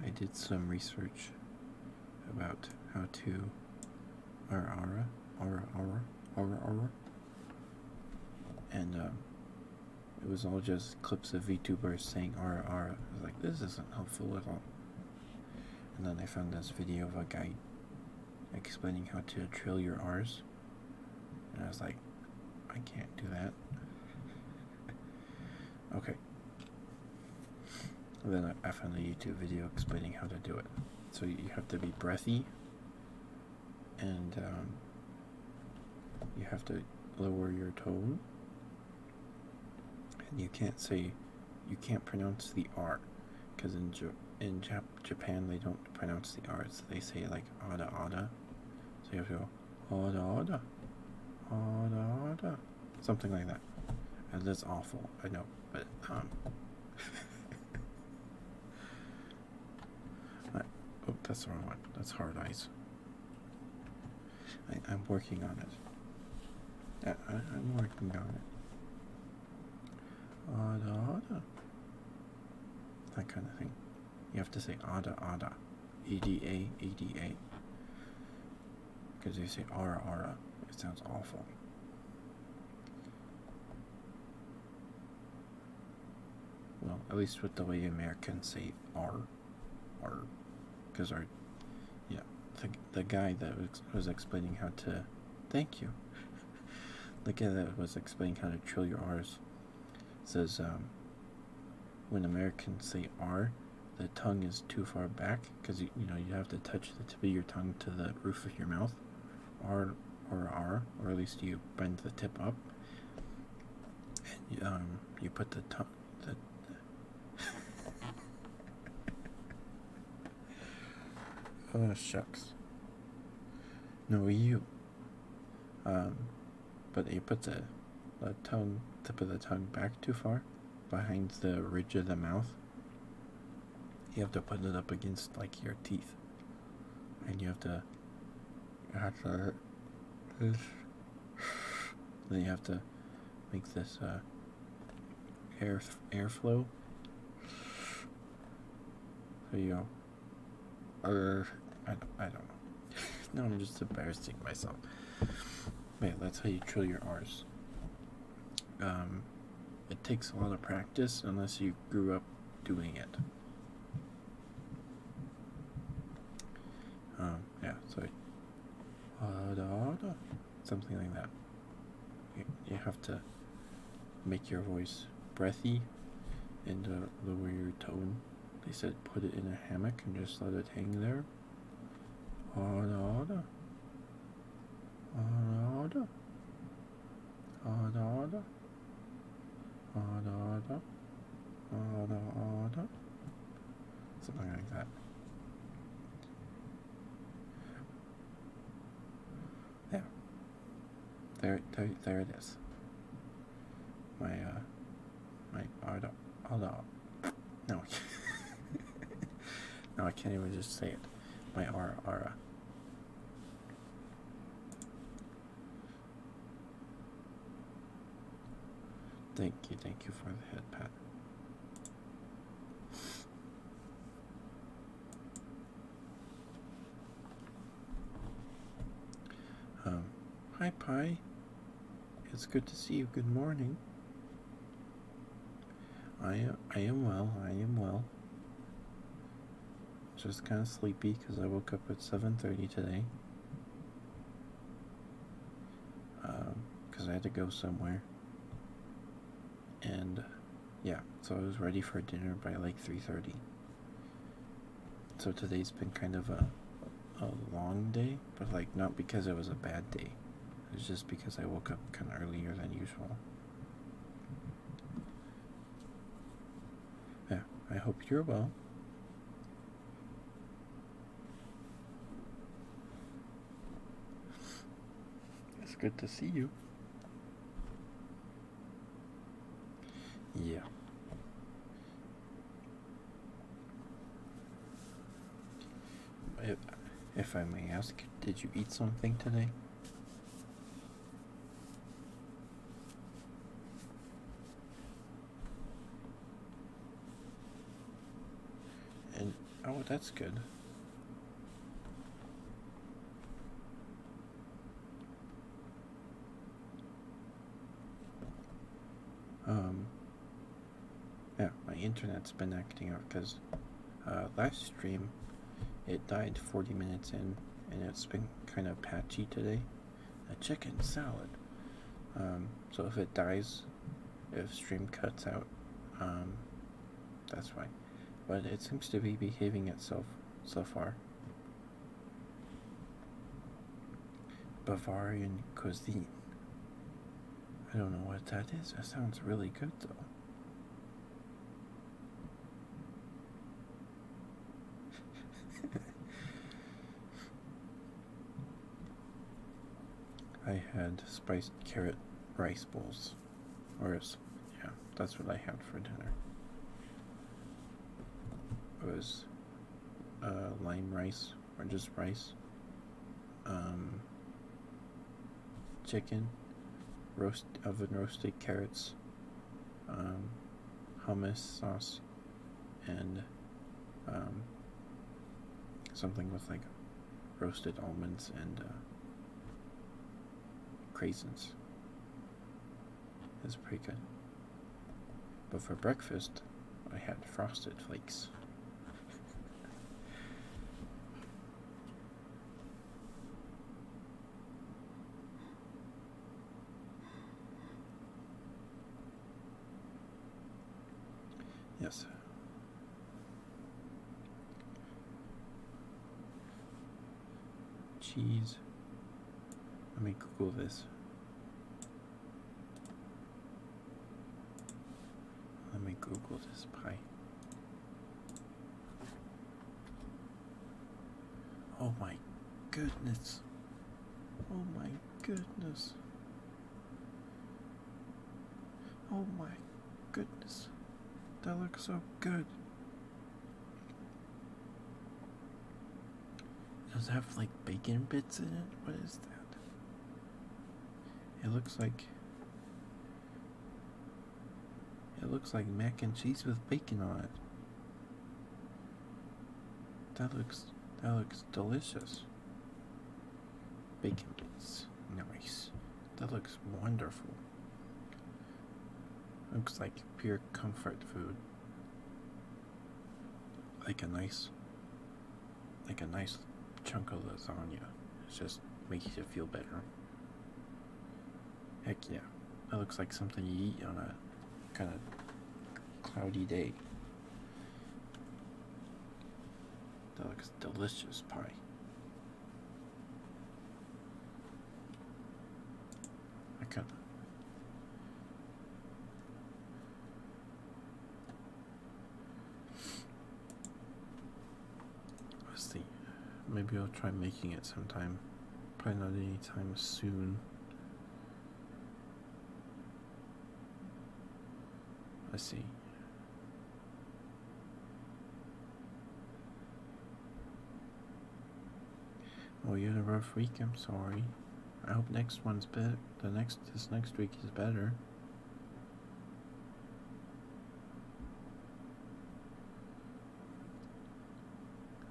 I did some research about how to aura, and it was all just clips of VTubers saying aura. I was like, this isn't helpful at all. And then I found this video of a guy explaining how to trill your R's, and I was like, I can't do that. Okay. And then I found a YouTube video explaining how to do it. So you have to be breathy, and you have to lower your tone, and you can't pronounce the R, because in Japan they don't pronounce the R's. They say like ada ada, so you have to go ada ada, ada ada, something like that. And that's awful, I know, but oh, that's the wrong one. That's Hard Eyes. I'm working on it. I'm working on it. Ada, ada. That kind of thing. You have to say ada, ada. EDA, EDA. Because you say aura, aura. It sounds awful. Well, at least with the way Americans say R. R. Because yeah, the guy that was explaining how to, thank you. The guy that was explaining how to trill your R's says when Americans say R, the tongue is too far back because you have to touch the tip of your tongue to the roof of your mouth, or at least you bend the tip up, and you put the tongue. Oh, shucks. No, you. Um, but you put the tongue, tip of the tongue back too far behind the ridge of the mouth. You have to put it up against like your teeth, and you have to then you have to make this airflow. So you go. I don't know. No, I'm just embarrassing myself. Wait, that's how you trill your R's. It takes a lot of practice unless you grew up doing it. Yeah, so something like that. You have to make your voice breathy and lower your tone. They said put it in a hammock and just let it hang there. Something like that. Yeah. There it is. My no. No, I can't even just say it. My aura. Thank you for the head pat. Hi Pi. It's good to see you. Good morning. I am well. Just kind of sleepy because I woke up at 7:30 today. Because I had to go somewhere. And yeah, so I was ready for dinner by like 3:30. So today's been kind of a long day, but like not because it was a bad day. It's just because I woke up kind of earlier than usual. Yeah, I hope you're well. It's good to see you. Yeah. If I may ask, did you eat something today? And oh, that's good. Yeah, my internet's been acting up because last stream it died 40 minutes in, and it's been kind of patchy today. A chicken salad. So if it dies, if stream cuts out, that's why. But it seems to be behaving itself so far. Bavarian cuisine. I don't know what that is. That sounds really good though. I had spiced carrot rice bowls. Yeah, that's what I had for dinner. It was lime rice, or just rice, chicken, oven roasted carrots, hummus sauce, and something with like roasted almonds and craisins. It's pretty good. But for breakfast, I had frosted flakes. Yes. Cheese. Let me Google this. Let me Google this pie. Oh my goodness. Oh my goodness. Oh my goodness. That looks so good. Does it have like bacon bits in it? What is that? It looks like mac and cheese with bacon on it. That looks delicious. Bacon bits. Nice. That looks wonderful. Looks like pure comfort food. Like a nice chunk of lasagna. It just makes you feel better. Heck yeah. That looks like something you eat on a kind of cloudy day. That looks delicious, pie. I kind of. Let's see. Maybe I'll try making it sometime. Probably not anytime soon. Let's see. Oh, you had a rough week. I'm sorry. I hope next one's better. This next week is better.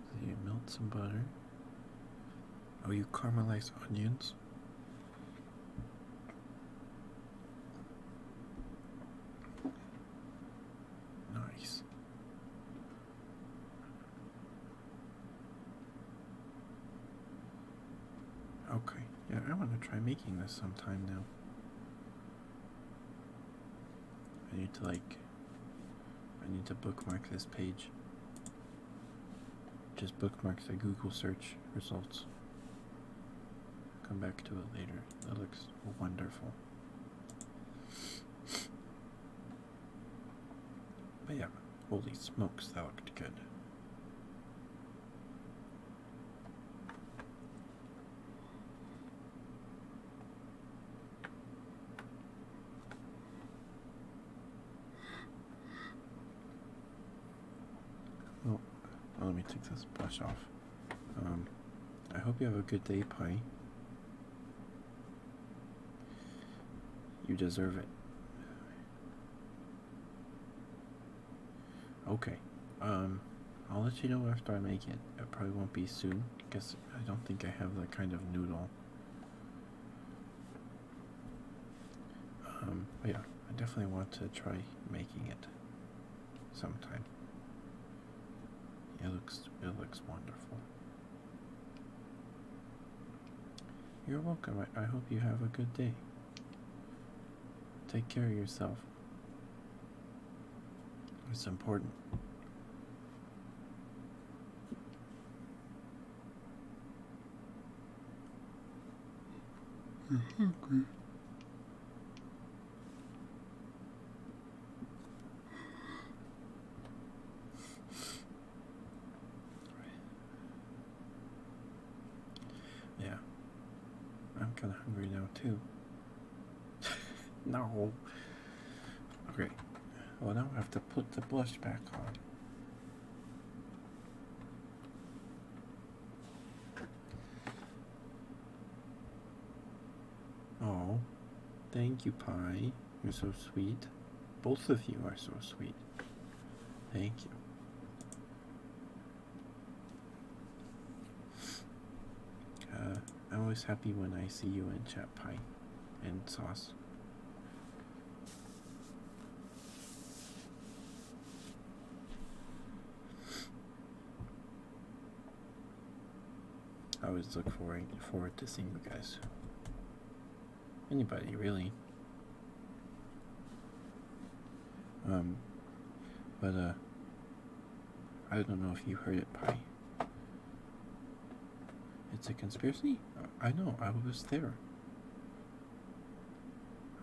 So you melt some butter. Oh, you caramelize onions. Nice. Okay, yeah, I want to try making this sometime now. I need to bookmark this page. Just bookmark the Google search results. Come back to it later. That looks wonderful. But yeah, holy smokes, that looked good. Oh, let me take this brush off. I hope you have a good day, Pie. You deserve it. Okay. I'll let you know after I make it. It probably won't be soon, because I don't think I have that kind of noodle. But yeah, I definitely want to try making it sometime. It looks wonderful. You're welcome. I hope you have a good day. Take care of yourself. It's important. Yeah. I'm kind of hungry now, too. No. Okay. Well, now I have to put the blush back on. Oh, thank you, Pie. You're so sweet. Both of you are so sweet. Thank you. I'm always happy when I see you in chat, Pie and Sauce. I always look forward to seeing you guys. Anybody, really. But I don't know if you heard it, Pie. It's a conspiracy? I know, I was there.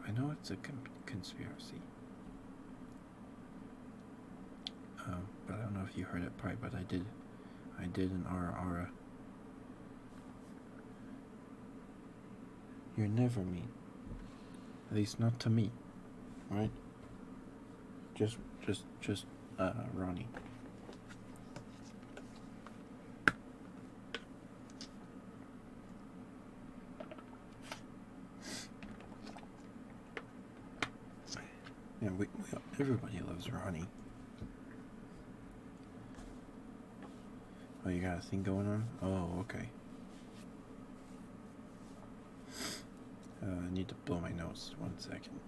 I know it's a conspiracy. But I don't know if you heard it, Pie, but I did an Aura You're never mean. At least not to me, right? Just, Ronnie. Yeah, everybody loves Ronnie. Oh, you got a thing going on? Oh, okay. I need to blow my nose. 1 second.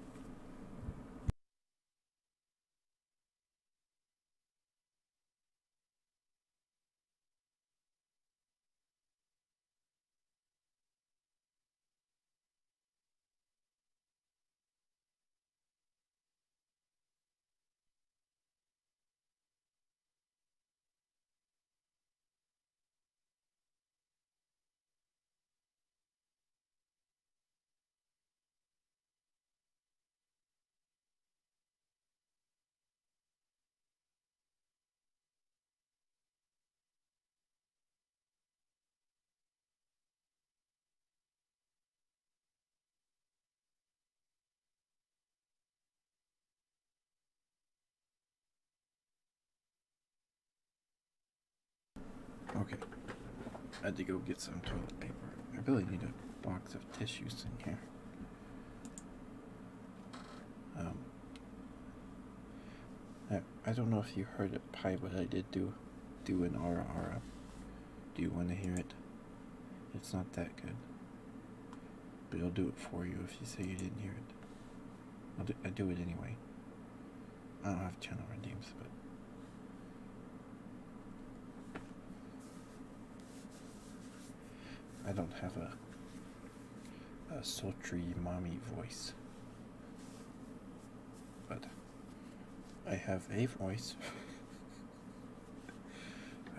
Okay. I had to go get some toilet paper. I really need a box of tissues in here. I don't know if you heard it, Pi, but I did do an aura. Do you want to hear it? It's not that good, but I'll do it for you if you say you didn't hear it. I do it anyway. I don't have channel redeems, but I don't have a sultry mommy voice, but I have a voice.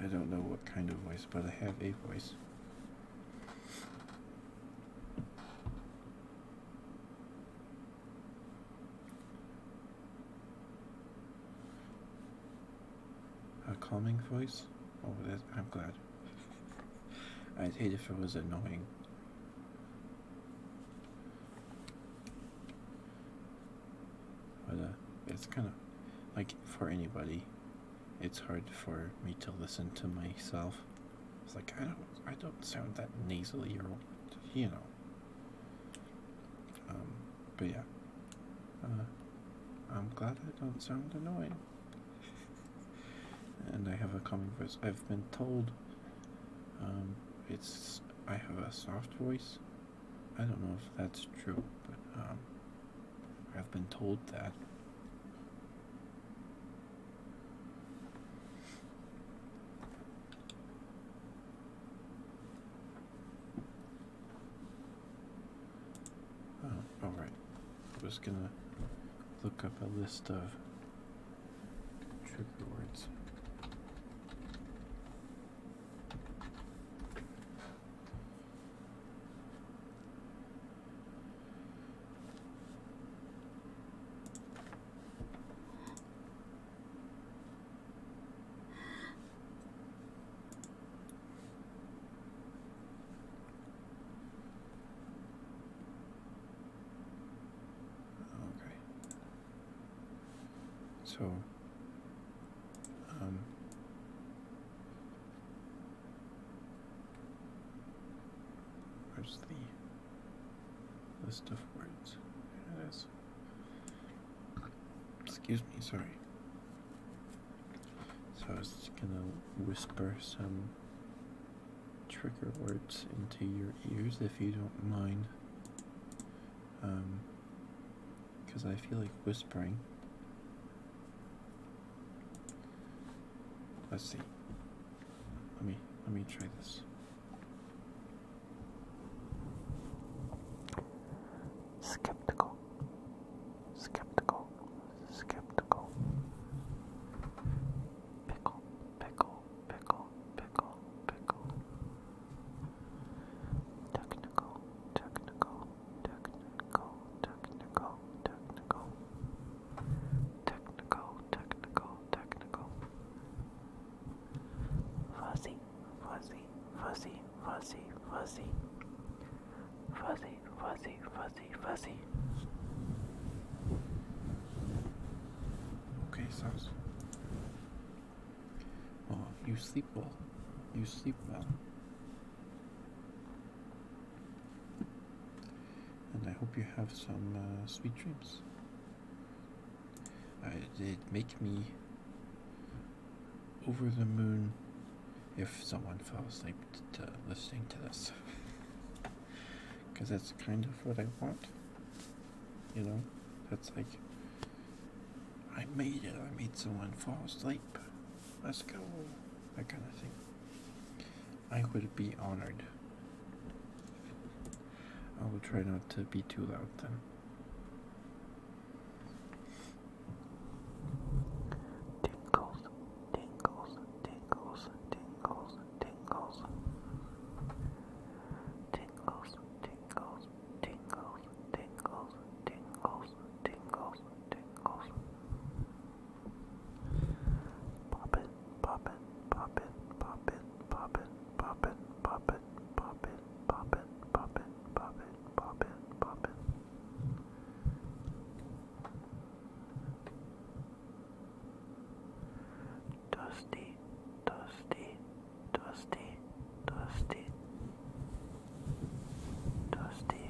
I don't know what kind of voice, but I have a voice. A calming voice? Oh, I'm glad. I'd hate if it was annoying. But it's kind of like for anybody, it's hard for me to listen to myself. It's like I don't sound that nasally or you know. But yeah, I'm glad I don't sound annoying. And I have a calming voice. I've been told I have a soft voice. I don't know if that's true, but I've been told that. Oh, alright. I was gonna look up a list of trigger words. So, where's the list of words? Here it is. Excuse me, sorry. So I was gonna whisper some trigger words into your ears if you don't mind. Because I feel like whispering. Let's see. Let me try this. Skeptical. Skeptical. Skeptical. Pickle. Pickle. Pickle. Pickle. Pickle. Technical. Technical. Technical. Technical. Technical. Technical. Technical. Technical. Fuzzy, fuzzy, fuzzy, fuzzy, fuzzy, fuzzy, fuzzy, fuzzy. Okay, Sauce. Oh, you sleep well. You sleep well. And I hope you have some sweet dreams. It'd make me over the moon if someone fell asleep to listening to this. Because that's kind of what I want. You know? That's like, I made it. I made someone fall asleep. Let's go. That kind of thing. I would be honored. I will try not to be too loud then. Tingles, tingles, tingles, tingles, tingles. Tingles, tingles, tingles, tingles, tingles, tingles, tingles. Pop it, pop it, pop it, pop it, pop it, pop it, pop it, pop it, pop it, pop it, pop it, pop it, pop it. Dusty, dusty, dusty, dusty. Dusty,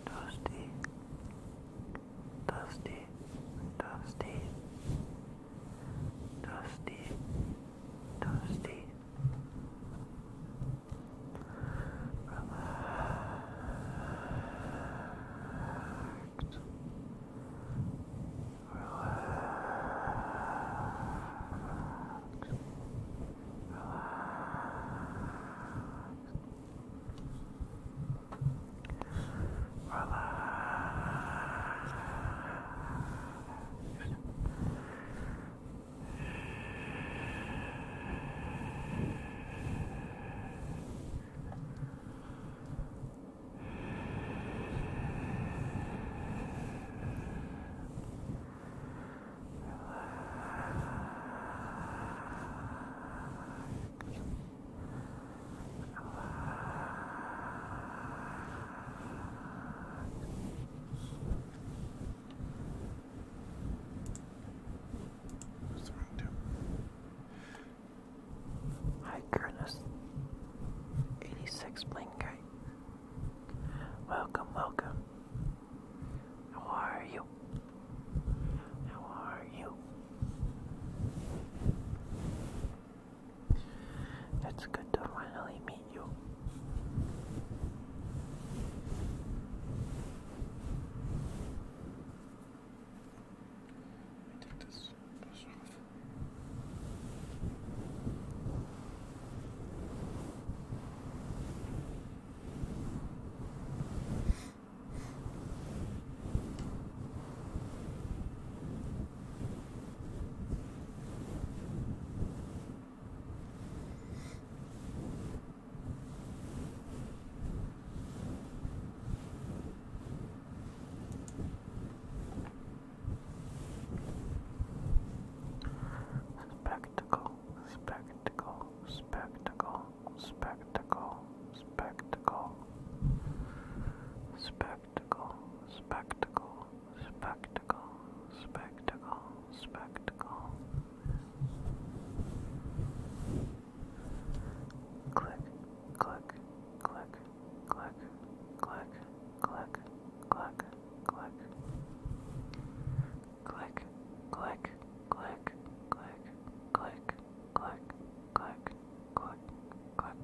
dusty, dusty, dusty, dusty, dusty. What's wrong, Tim? Hi, Curtis. 86 Blinker. Welcome, welcome. How are you? How are you? It's good to finally meet you. I take this brush off. Spectacle, spectacle, spectacle, spectacle, spectacle. Spectacle, spectacle, spectacle, spectacle, spectacle. Click, click, click, click, click, click, click, click. Click, click, click, click, click, click, click, click, click.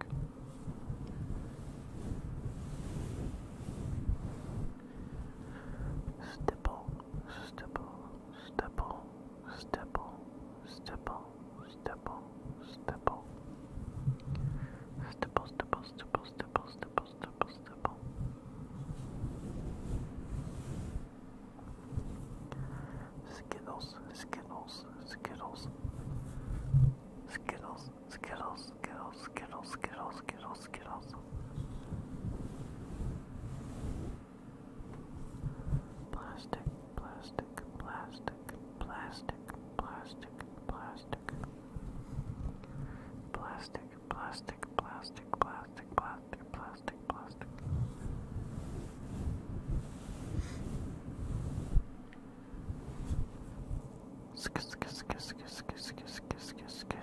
Stipple, stipple, stipple, stipple, stipple, stipple, stipple. Stipple, stipple, stipple, stipple, stipple, stipple, stipple. Skittles, Skittles, Skittles. Skittles, Skittles, Skittles, Skittles, Skittles, Skittles, Skittles. Plastic, plastic, plastic, plastic, plastic, plastic. Plastic, plastic, plastic, plastic, plastic, plastic, plastic. kiss, kiss, kiss, kiss, kiss, kiss, kiss.